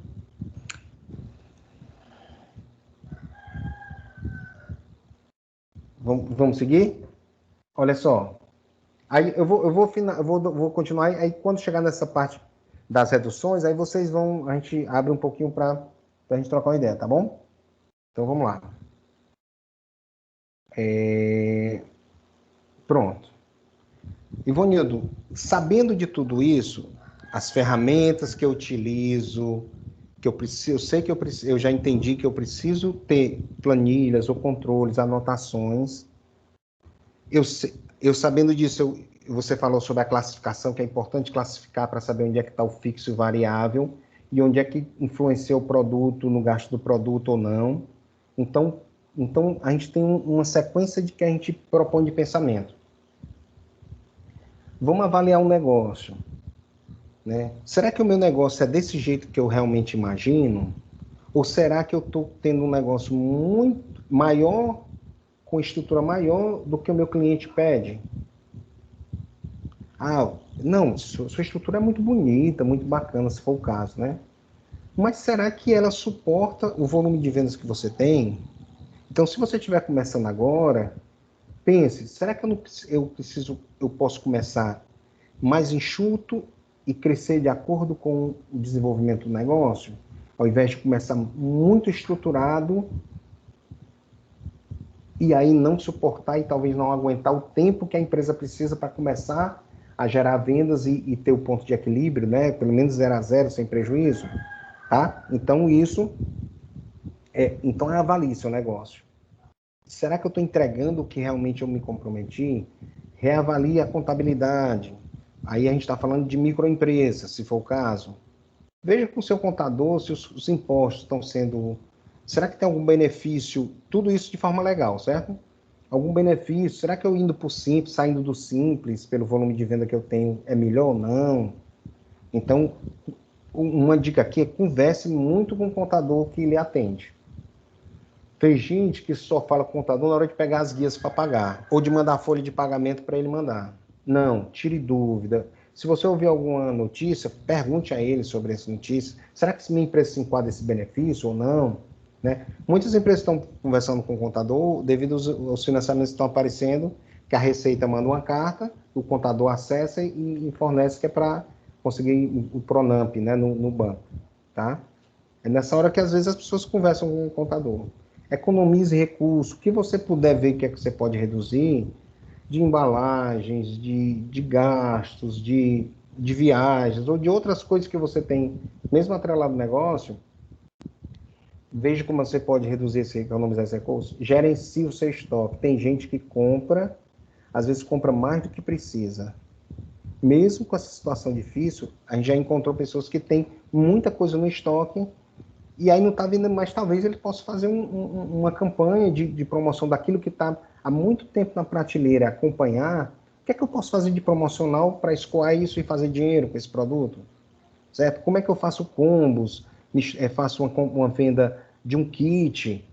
Vamos seguir? Olha só. Aí eu vou continuar. Aí quando chegar nessa parte das reduções, aí vocês vão. A gente abre um pouquinho para a gente trocar uma ideia, tá bom? Então vamos lá. Pronto. Ivonildo, sabendo de tudo isso, as ferramentas que eu utilizo, que eu preciso, eu sei que eu já entendi que eu preciso ter planilhas ou controles, anotações. Eu sabendo disso, você falou sobre a classificação, que é importante classificar para saber onde é que está o fixo e variável e onde é que influencia o produto no gasto do produto ou não. Então a gente tem uma sequência de que a gente propõe de pensamento. Vamos avaliar um negócio, né? Será que o meu negócio é desse jeito que eu realmente imagino? Ou será que eu estou tendo um negócio muito maior, com estrutura maior do que o meu cliente pede? Ah, não, sua estrutura é muito bonita, muito bacana, se for o caso, né? Mas será que ela suporta o volume de vendas que você tem? Então, se você estiver começando agora, pense, será que eu posso começar mais enxuto e crescer de acordo com o desenvolvimento do negócio? ao invés de começar muito estruturado e aí não suportar e talvez não aguentar o tempo que a empresa precisa para começar a gerar vendas e ter o ponto de equilíbrio, né? Pelo menos 0 a 0, sem prejuízo, tá? Então, então avalie seu negócio. Será que eu estou entregando o que realmente eu me comprometi? Reavalie a contabilidade. Aí a gente está falando de microempresas, se for o caso. Veja com o seu contador se os impostos estão sendo... Será que tem algum benefício? Tudo isso de forma legal, certo? Algum benefício? Será que eu indo para o Simples, saindo do Simples, pelo volume de venda que eu tenho, é melhor ou não? Então, uma dica aqui é converse muito com o contador que lhe atende. Tem gente que só fala com o contador na hora de pegar as guias para pagar, ou de mandar a folha de pagamento para ele mandar. Não, tire dúvida. Se você ouvir alguma notícia, pergunte a ele sobre essa notícia. Será que minha empresa se enquadra esse benefício ou não? Né? Muitas empresas estão conversando com o contador devido aos financiamentos que estão aparecendo, que a Receita manda uma carta, o contador acessa e fornece, que é para conseguir o Pronamp, né, no banco. Tá? É nessa hora que às vezes as pessoas conversam com o contador. Economize recursos. O que você puder ver que você pode reduzir, de embalagens, de gastos, de viagens, ou de outras coisas que você tem, mesmo atrelado ao negócio, veja como você pode reduzir economizar esse recurso. Gerencie o seu estoque. Tem gente que compra, às vezes compra mais do que precisa. Mesmo com essa situação difícil, a gente já encontrou pessoas que têm muita coisa no estoque e aí não está vendendo, mas talvez ele possa fazer uma campanha de promoção daquilo que está há muito tempo na prateleira, acompanhar. O que é que eu posso fazer de promocional para escoar isso e fazer dinheiro com esse produto? Certo? Como é que eu faço combos? Faço uma venda de um kit,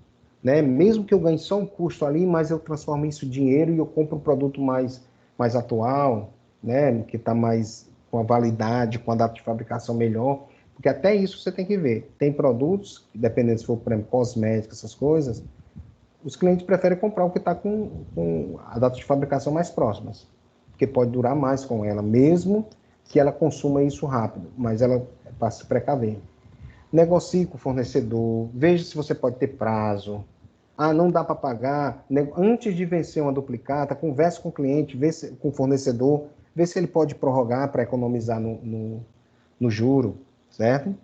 né? Mesmo que eu ganhe só um custo ali, mas eu transformo isso em dinheiro e eu compro um produto mais atual, né? Que está mais com a validade, com a data de fabricação melhor. Porque até isso você tem que ver. Tem produtos, dependendo se for, por exemplo, cosméticos, essas coisas, os clientes preferem comprar o que está com a data de fabricação mais próximas. Porque pode durar mais com ela, mesmo que ela consuma isso rápido. Mas ela para se precaver. Negocie com o fornecedor. Veja se você pode ter prazo. Ah, não dá para pagar. Antes de vencer uma duplicata, converse com o cliente, com o fornecedor, vê se ele pode prorrogar para economizar no juro. Certo?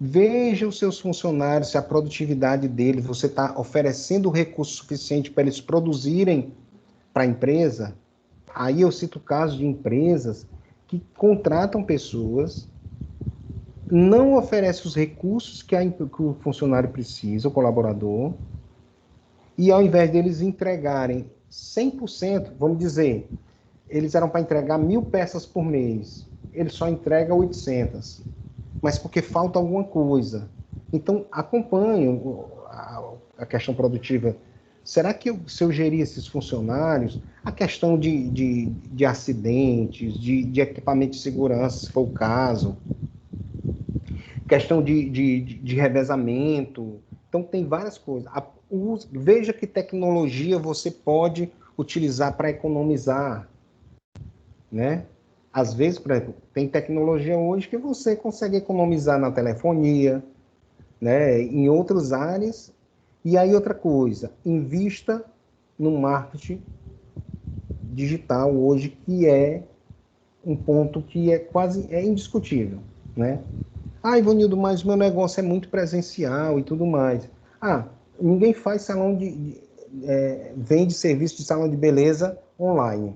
Veja os seus funcionários, se a produtividade deles, você está oferecendo recurso suficiente para eles produzirem para a empresa. Aí eu cito casos de empresas que contratam pessoas, não oferecem os recursos que o funcionário precisa, o colaborador, e ao invés deles entregarem 100%, vamos dizer, eles eram para entregar 1.000 peças por mês, ele só entrega 800. Mas porque falta alguma coisa. Então, acompanhe a questão produtiva. Será que se eu gerir esses funcionários, a questão de acidentes, de equipamento de segurança, se for o caso, questão de revezamento, então tem várias coisas. Veja que tecnologia você pode utilizar para economizar, né? Às vezes, por exemplo, tem tecnologia hoje que você consegue economizar na telefonia, né, em outras áreas. E aí outra coisa, invista no marketing digital hoje, que é um ponto que é quase indiscutível, né? Ah, Ivanildo, mas meu negócio é muito presencial e tudo mais. Ah, ninguém faz salão vende serviço de salão de beleza online.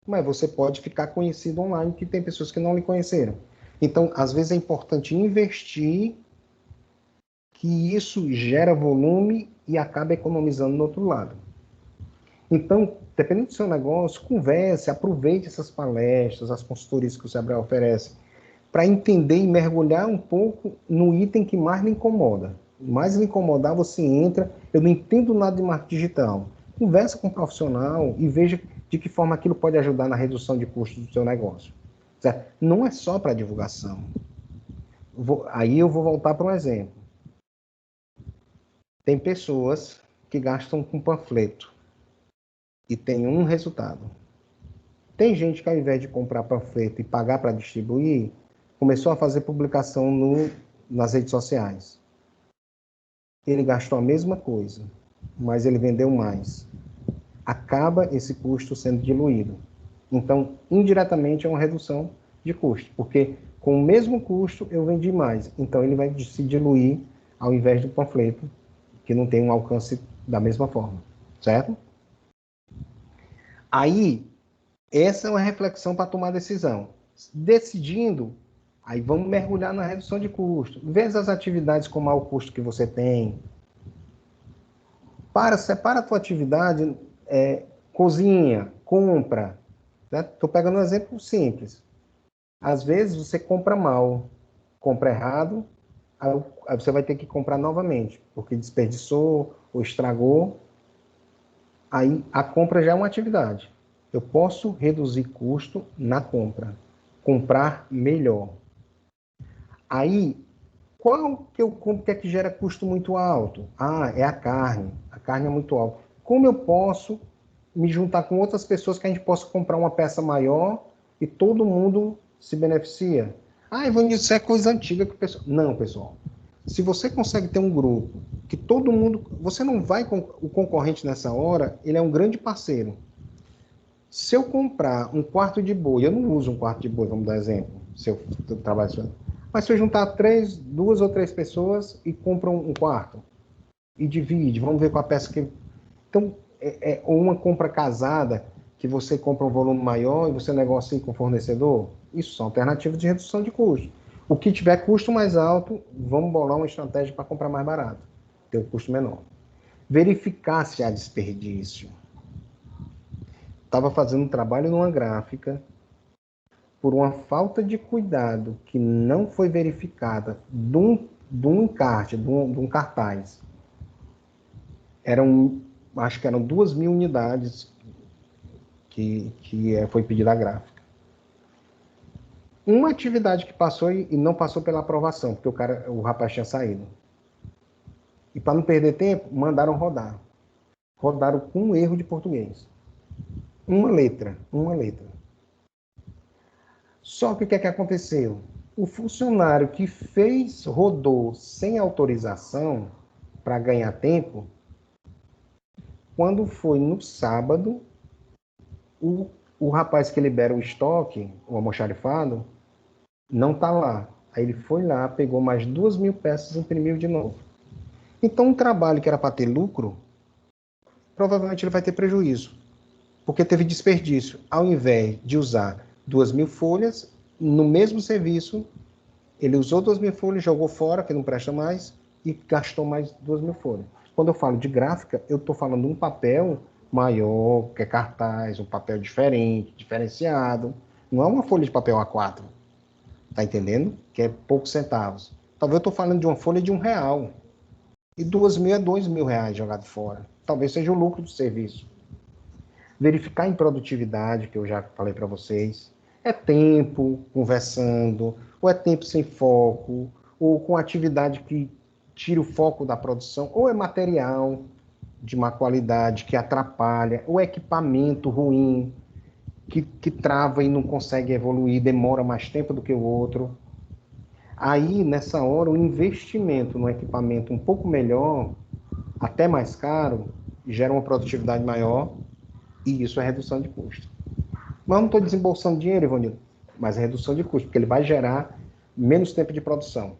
Mas você pode ficar conhecido online, que tem pessoas que não lhe conheceram. Então, às vezes é importante investir, que isso gera volume e acaba economizando no outro lado. Então, dependendo do seu negócio, converse, aproveite essas palestras, as consultorias que o Sebrae oferece, para entender e mergulhar um pouco no item que mais lhe incomoda. Mais lhe incomodar, você entra, eu não entendo nada de marketing digital. Conversa com um profissional e veja de que forma aquilo pode ajudar na redução de custos do seu negócio. Certo? Não é só para divulgação. Aí eu vou voltar para um exemplo. Tem pessoas que gastam com panfleto e tem um resultado. Tem gente que, ao invés de comprar panfleto e pagar para distribuir, começou a fazer publicação nas redes sociais. Ele gastou a mesma coisa, mas ele vendeu mais. Acaba esse custo sendo diluído. Então, indiretamente, é uma redução de custo, porque com o mesmo custo eu vendi mais. Então, ele vai se diluir ao invés do panfleto, que não tem um alcance da mesma forma, certo? Aí, essa é uma reflexão para tomar decisão. Decidindo, aí vamos mergulhar na redução de custo. Veja as atividades com mau custo que você tem. Separa a tua atividade, cozinha, compra. Estou pegando um exemplo simples. Às vezes você compra mal, compra errado, aí você vai ter que comprar novamente, porque desperdiçou ou estragou. Aí a compra já é uma atividade. Eu posso reduzir custo na compra. Comprar melhor. Aí, qual que eu compro que gera custo muito alto? É a carne. A carne é muito alta. Como eu posso me juntar com outras pessoas que a gente possa comprar uma peça maior e todo mundo se beneficia? Ivanildo, isso é coisa antiga que o pessoal... Não, pessoal. Se você consegue ter um grupo que todo mundo... Você não vai... O concorrente nessa hora, ele é um grande parceiro. Se eu comprar um quarto de boi, eu não uso um quarto de boi, vamos dar exemplo, se eu trabalho assim. Mas se eu juntar 2 ou 3 pessoas e compram um quarto e divide, vamos ver com a peça que... Então, ou uma compra casada, que você compra um volume maior e você negocia com o fornecedor, isso são alternativas de redução de custo. O que tiver custo mais alto, vamos bolar uma estratégia para comprar mais barato, ter um custo menor. Verificar se há desperdício. Estava fazendo um trabalho numa gráfica, por uma falta de cuidado que não foi verificada de um encarte, de um cartaz. Acho que eram 2.000 unidades que foi pedida a gráfica. Uma atividade que passou e não passou pela aprovação, porque o rapaz tinha saído. E para não perder tempo, mandaram rodar. Rodaram com um erro de português. Uma letra. Só que o que aconteceu? O funcionário que rodou sem autorização para ganhar tempo, quando foi no sábado, o rapaz que libera o estoque, o almoxarifado, não está lá. Aí ele foi lá, pegou mais 2.000 peças e imprimiu de novo. Então, um trabalho que era para ter lucro, provavelmente ele vai ter prejuízo, porque teve desperdício. Ao invés de usar 2.000 folhas, no mesmo serviço, ele usou 2.000 folhas, jogou fora, que não presta mais, e gastou mais 2.000 folhas. Quando eu falo de gráfica, eu estou falando de um papel maior, que é cartaz, um papel diferente, diferenciado. Não é uma folha de papel A4. Tá entendendo? Que é poucos centavos. Talvez eu estou falando de uma folha de R$1. E 2.000 é R$2.000 jogado fora. Talvez seja o lucro do serviço. Verificar em produtividade, que eu já falei para vocês. É tempo conversando, ou é tempo sem foco, ou com atividade que tira o foco da produção, ou é material de má qualidade que atrapalha, ou equipamento ruim, que trava e não consegue evoluir, demora mais tempo do que o outro. Aí, nessa hora, o investimento no equipamento um pouco melhor, até mais caro, gera uma produtividade maior, e isso é redução de custo. Mas eu não estou desembolsando dinheiro, Ivanildo, mas é redução de custo, porque ele vai gerar menos tempo de produção.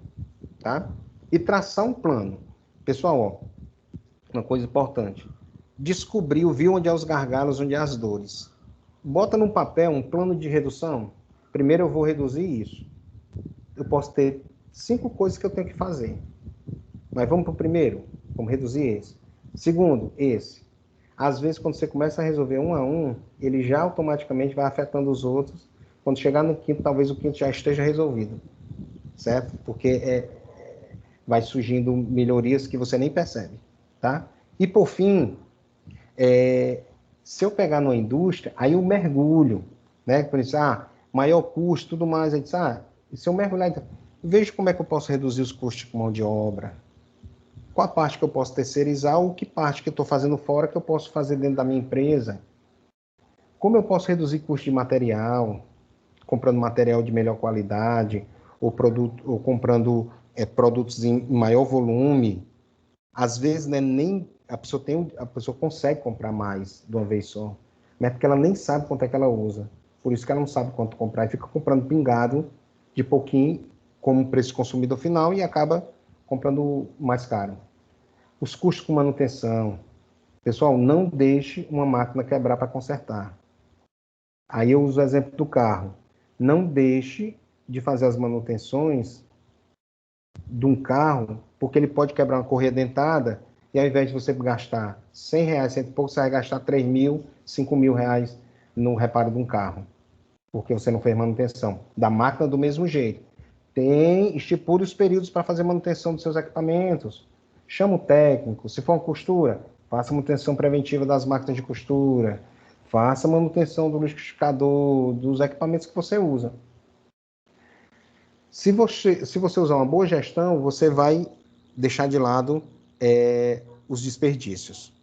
Tá? E traçar um plano. Pessoal, ó, uma coisa importante. Viu onde há os gargalos, onde há as dores. Bota num papel um plano de redução. Primeiro eu vou reduzir isso. Eu posso ter 5 coisas que eu tenho que fazer. Mas vamos para o primeiro? Vamos reduzir esse. Segundo, esse. Às vezes, quando você começa a resolver um a um, ele já automaticamente vai afetando os outros. Quando chegar no quinto, talvez o quinto já esteja resolvido. Certo? Porque vai surgindo melhorias que você nem percebe. Tá? E, por fim, se eu pegar numa indústria, aí eu mergulho. Né? Por isso, maior custo, tudo mais. Aí diz, e se eu mergulhar, então, vejo como é que eu posso reduzir os custos com mão de obra. Qual a parte que eu posso terceirizar ou que parte que eu estou fazendo fora que eu posso fazer dentro da minha empresa? Como eu posso reduzir custo de material, comprando material de melhor qualidade, ou comprando produtos em maior volume, às vezes, né, nem a pessoa consegue comprar mais de uma vez só, mas é porque ela nem sabe quanto é que ela usa. Por isso que ela não sabe quanto comprar e fica comprando pingado de pouquinho como preço consumidor final e acaba comprando mais caro. Os custos com manutenção. Pessoal, não deixe uma máquina quebrar para consertar. Aí eu uso o exemplo do carro. Não deixe de fazer as manutenções de um carro, porque ele pode quebrar uma correia dentada e ao invés de você gastar R$100, cento e pouco, você vai gastar 3 mil, 5 mil reais no reparo de um carro, porque você não fez manutenção. Da máquina do mesmo jeito. Estipule os períodos para fazer manutenção dos seus equipamentos. Chama o técnico. Se for uma costura, faça manutenção preventiva das máquinas de costura. Faça manutenção do liquidificador, dos equipamentos que você usa. Se você usar uma boa gestão, você vai deixar de lado os desperdícios.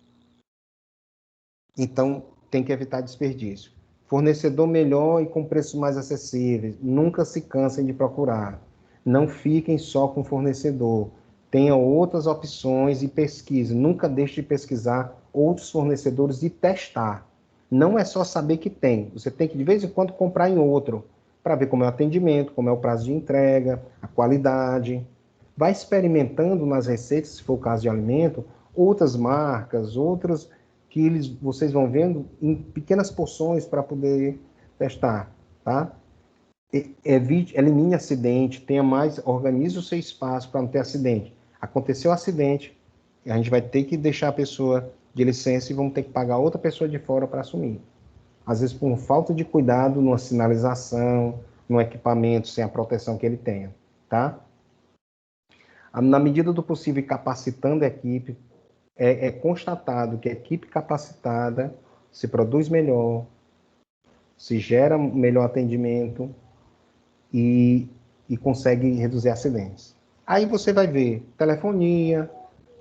Então, tem que evitar desperdício. Fornecedor melhor e com preços mais acessíveis. Nunca se cansem de procurar. Não fiquem só com fornecedor. Tenha outras opções e pesquise. Nunca deixe de pesquisar outros fornecedores e testar. Não é só saber que tem. Você tem que, de vez em quando, comprar em outro, para ver como é o atendimento, como é o prazo de entrega, a qualidade. Vai experimentando nas receitas, se for o caso de alimento, outras marcas, outras que vocês vão vendo em pequenas porções para poder testar, tá? Elimine acidente, organize o seu espaço para não ter acidente. Aconteceu acidente, a gente vai ter que deixar a pessoa de licença e vamos ter que pagar outra pessoa de fora para assumir. Às vezes por falta de cuidado numa sinalização, num equipamento sem a proteção que ele tenha, tá? Na medida do possível, capacitando a equipe, é constatado que a equipe capacitada se produz melhor, se gera melhor atendimento e consegue reduzir acidentes. Aí você vai ver telefonia,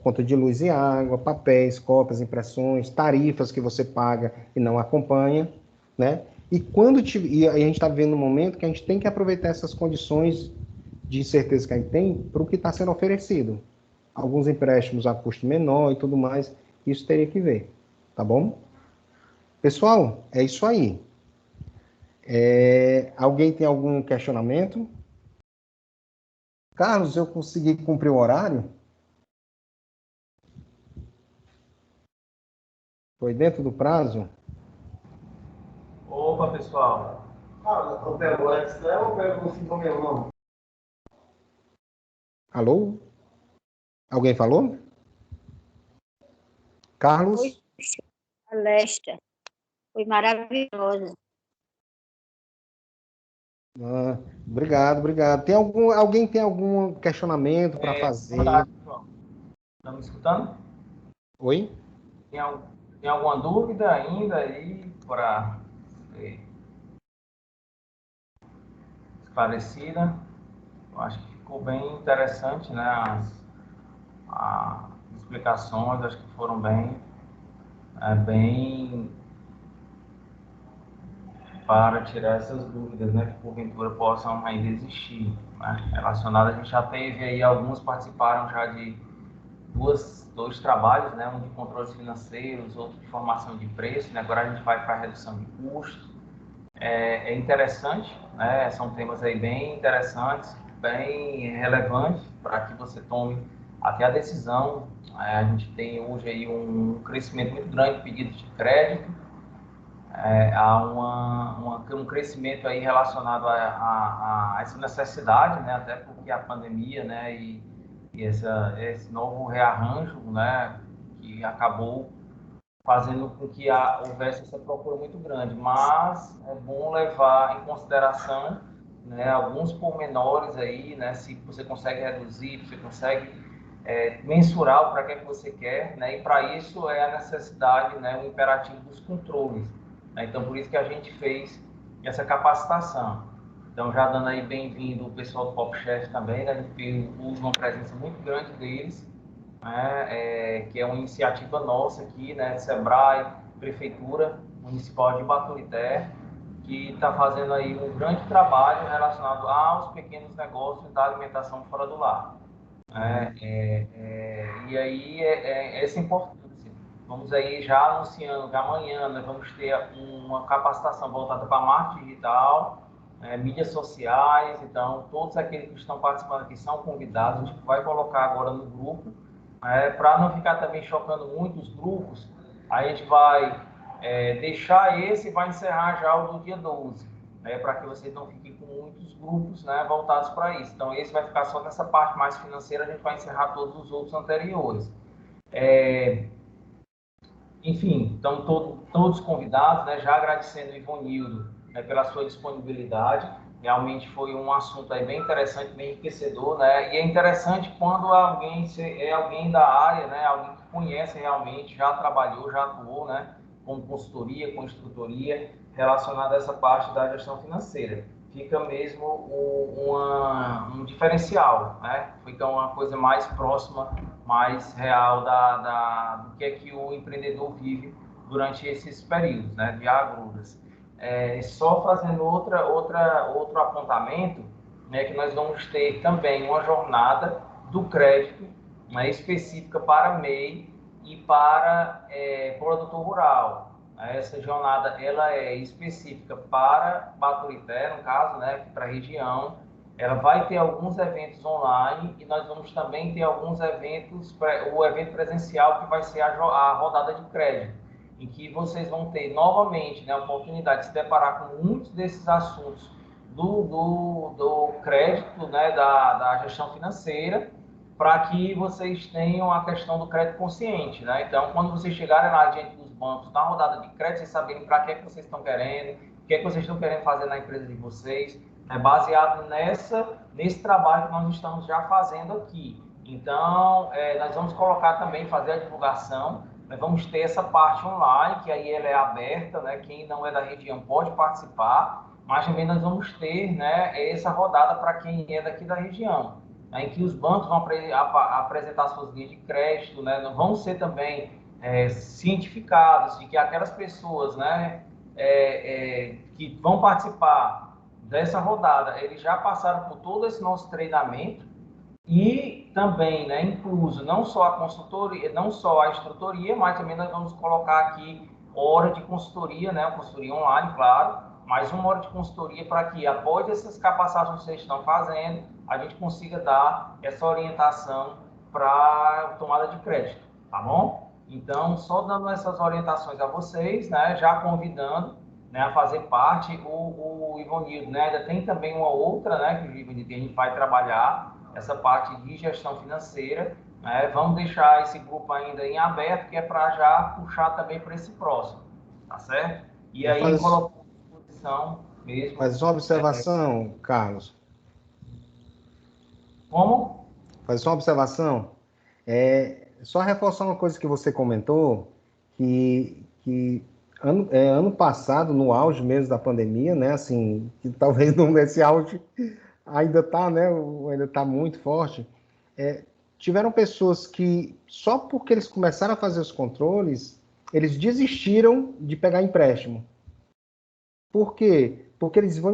conta de luz e água, papéis, cópias, impressões, tarifas que você paga e não acompanha, né? E a gente está vivendo um momento que a gente tem que aproveitar essas condições de incerteza que a gente tem para o que está sendo oferecido. Alguns empréstimos a custo menor e tudo mais, isso teria que ver, tá bom? Pessoal, é isso aí. Alguém tem algum questionamento? Carlos, eu consegui cumprir o horário? Foi dentro do prazo? Opa, pessoal. Eu pego antes, né? Ou pego assim com meu nome? Alô? Alguém falou? Carlos? Oi, palestra. Foi maravilhosa. Obrigado. Alguém tem algum questionamento para fazer? Boa tarde, pessoal. Estão me escutando? Oi? Tem alguma dúvida ainda aí para ser esclarecida? Eu acho que ficou bem interessante, né? As explicações, acho que foram bem para tirar essas dúvidas, né, que porventura possam ainda existir, né, relacionadas. A gente já teve aí, alguns participaram já de dois trabalhos, né, um de controles financeiros, outro de formação de preço, né, agora a gente vai para a redução de custos. É interessante, né, são temas aí bem interessantes, bem relevantes para que você tome até a decisão. A gente tem hoje aí um crescimento muito grande de pedidos de crédito, há um crescimento aí relacionado a essa necessidade, né, até porque a pandemia, né, e esse novo rearranjo, né, que acabou fazendo com que houvesse essa procura muito grande, mas é bom levar em consideração, né, alguns pormenores aí, né, se você consegue reduzir, se você consegue mensurar para que você quer, né, e para isso é a necessidade, né, o imperativo dos controles. Então, por isso que a gente fez essa capacitação. Então, já dando aí bem-vindo o pessoal do Pop Chef também, né? A gente teve uma presença muito grande deles, né? Que é uma iniciativa nossa aqui, né? Sebrae, Prefeitura Municipal de Baturité, que está fazendo aí um grande trabalho relacionado aos pequenos negócios da alimentação fora do lar. E aí essa importância. Vamos aí já anunciando que amanhã nós vamos ter uma capacitação voltada para marketing digital, mídias sociais. Então, todos aqueles que estão participando aqui são convidados. A gente vai colocar agora no grupo, para não ficar também chocando muitos grupos. A gente vai deixar esse e vai encerrar já o do dia 12, para que vocês não fiquem com muitos grupos, voltados para isso. Então, esse vai ficar só nessa parte mais financeira, a gente vai encerrar todos os outros anteriores. Enfim, então todos convidados, já agradecendo o Ivonildo pela sua disponibilidade. Realmente foi um assunto aí bem interessante, bem enriquecedor, e é interessante quando alguém é alguém da área, alguém que conhece realmente, já trabalhou, já atuou, com consultoria, com instrutoria, relacionada a essa parte da gestão financeira. Fica mesmo um diferencial, fica uma coisa mais próxima, mais real do que é que o empreendedor vive durante esses períodos, de agruras. Só fazendo outro apontamento, que nós vamos ter também uma jornada do crédito, específica para MEI e para produtor rural. Essa jornada ela é específica para Baturité, no caso, para a região. Ela vai ter alguns eventos online e nós vamos também ter alguns eventos, o evento presencial que vai ser a rodada de crédito, em que vocês vão ter novamente a oportunidade de se deparar com muitos desses assuntos do crédito, da gestão financeira, para que vocês tenham a questão do crédito consciente. Então, quando vocês chegarem lá diante dos bancos, na rodada de crédito, vocês saberem para que é que vocês estão querendo, o que é que vocês estão querendo fazer na empresa de vocês, baseado nesse trabalho que nós estamos já fazendo aqui. Então, nós vamos colocar também, fazer a divulgação, nós vamos ter essa parte online, que aí ela é aberta, quem não é da região pode participar, mas também nós vamos ter essa rodada para quem é daqui da região, em que os bancos vão apresentar suas linhas de crédito, vão ser também cientificados de que aquelas pessoas que vão participar dessa rodada, eles já passaram por todo esse nosso treinamento e também, incluso não só a consultoria, não só a instrutoria, mas também nós vamos colocar aqui hora de consultoria, consultoria online, claro, mais uma hora de consultoria para que, após essas capacitações que vocês estão fazendo, a gente consiga dar essa orientação para tomada de crédito, tá bom? Então, só dando essas orientações a vocês, já convidando a fazer parte, o Ivonildo, ainda tem também uma outra, que a gente vai trabalhar, essa parte de gestão financeira, vamos deixar esse grupo ainda em aberto, que é para já puxar também para esse próximo, tá certo? E aí, colocar à disposição mesmo. Faz uma observação, Carlos. Como? Faz uma observação. Só reforçar uma coisa que você comentou, que ano passado, no auge mesmo da pandemia, assim, que talvez esse auge ainda está, ainda está muito forte, tiveram pessoas que, só porque eles começaram a fazer os controles, eles desistiram de pegar empréstimo. Por quê? Porque eles vão...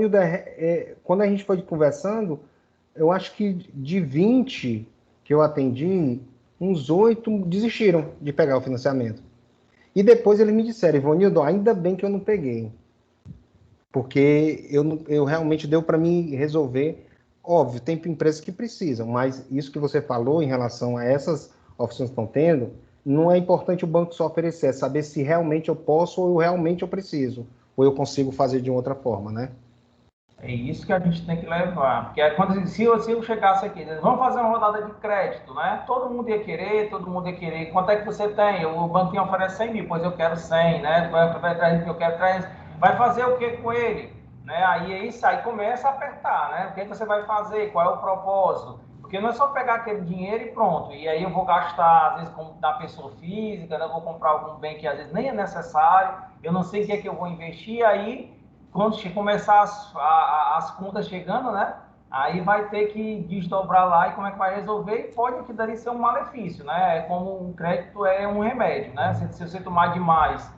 quando a gente foi conversando, eu acho que de 20 que eu atendi, uns 8 desistiram de pegar o financiamento. E depois eles me disseram, Ivonildo, ainda bem que eu não peguei. Porque eu realmente deu para mim resolver. Óbvio, tem empresas que precisam, mas isso que você falou em relação a essas opções que estão tendo, não é importante o banco só oferecer, é saber se realmente eu posso ou realmente eu preciso, ou eu consigo fazer de outra forma, É isso que a gente tem que levar, porque se eu chegasse aqui, vamos fazer uma rodada de crédito, todo mundo ia querer, quanto é que você tem? O banquinho oferece 100 mil, pois eu quero 100, eu quero 300, vai fazer o que com ele? Aí é isso, aí começa a apertar, o que você vai fazer, qual é o propósito? Porque não é só pegar aquele dinheiro e pronto, e aí eu vou gastar, às vezes, da pessoa física, eu vou comprar algum bem que às vezes nem é necessário, eu não sei o que é que eu vou investir, aí quando começar as contas chegando, aí vai ter que desdobrar lá e como é que vai resolver, e pode que dali ser um malefício, É como um crédito é um remédio, Se você tomar demais,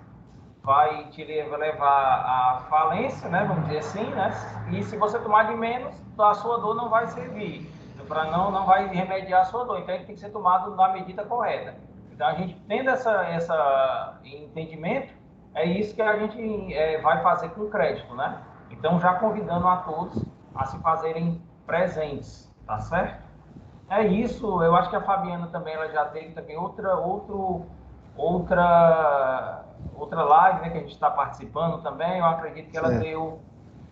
vai te levar à falência, equivalência, né, vamos dizer assim, né, e se você tomar de menos, a sua dor não vai servir, não vai remediar a sua dor, então ele tem que ser tomado na medida correta. Então a gente tendo essa entendimento, é isso que a gente vai fazer com o crédito, né? Então já convidando a todos a se fazerem presentes, tá certo? É isso, eu acho que a Fabiana também, ela já teve também outra live, né, que a gente está participando também, eu acredito que ela deu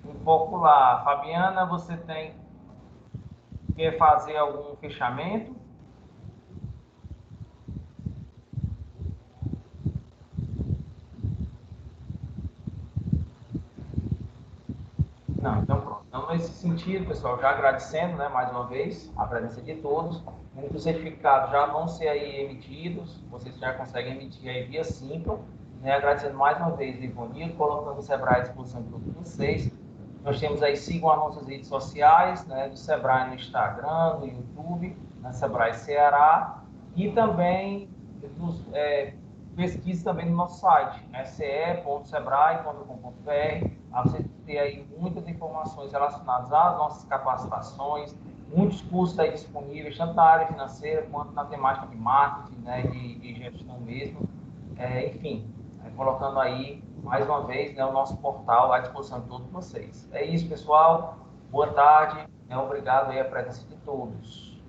um pouco lá. Fabiana, você quer fazer algum fechamento? Não, então pronto. Então, nesse sentido, pessoal, já agradecendo, né, mais uma vez, a presença de todos. Muitos certificados já vão ser aí emitidos, vocês já conseguem emitir aí via Simpla. Né, agradecendo mais uma vez, Ivonildo, colocando o Sebrae à disposição de todos vocês. Nós temos aí, sigam as nossas redes sociais, né, do Sebrae no Instagram, no YouTube, na Sebrae Ceará, e também pesquise também no nosso site, ce.sebrae.com.br, para você ter aí muitas informações relacionadas às nossas capacitações, muitos cursos aí disponíveis, tanto na área financeira quanto na temática de marketing, né, de gestão mesmo, enfim, colocando aí, mais uma vez, né, o nosso portal à disposição de todos vocês. É isso, pessoal. Boa tarde. Obrigado aí a presença de todos.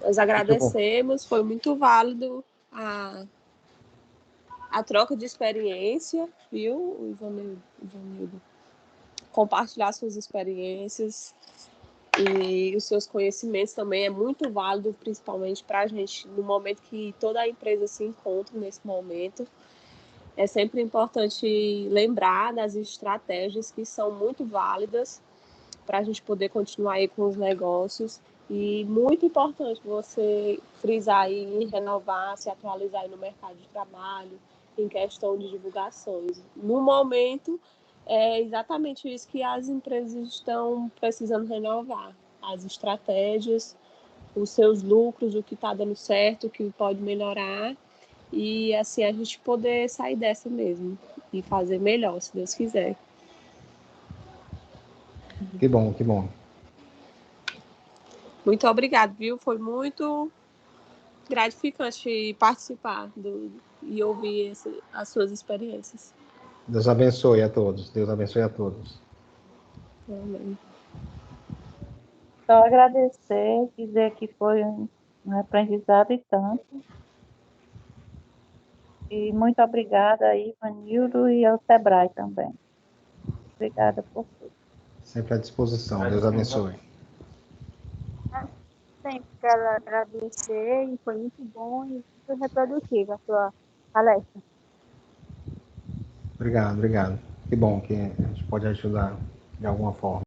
Nós agradecemos, foi muito válido a troca de experiência, viu, Ivanildo? Compartilhar suas experiências e os seus conhecimentos também é muito válido, principalmente para a gente, no momento que toda a empresa se encontra nesse momento. É sempre importante lembrar das estratégias que são muito válidas para a gente poder continuar aí com os negócios. E muito importante você frisar aí em renovar, se atualizar aí no mercado de trabalho, em questão de divulgações. No momento, é exatamente isso que as empresas estão precisando renovar. As estratégias, os seus lucros, o que está dando certo, o que pode melhorar. E assim a gente poder sair dessa mesmo e fazer melhor, se Deus quiser. Que bom, que bom. Muito obrigada, viu? Foi muito gratificante participar e ouvir as suas experiências. Deus abençoe a todos. Deus abençoe a todos. Amém. Só agradecer, dizer que foi um aprendizado e tanto. E muito obrigada aí, Ivanildo, e ao Sebrae também. Obrigada por tudo. Sempre à disposição. Deus abençoe. Sempre quero agradecer e foi muito bom e muito reprodutivo a sua palestra. Obrigado, obrigado. Que bom que a gente pode ajudar de alguma forma.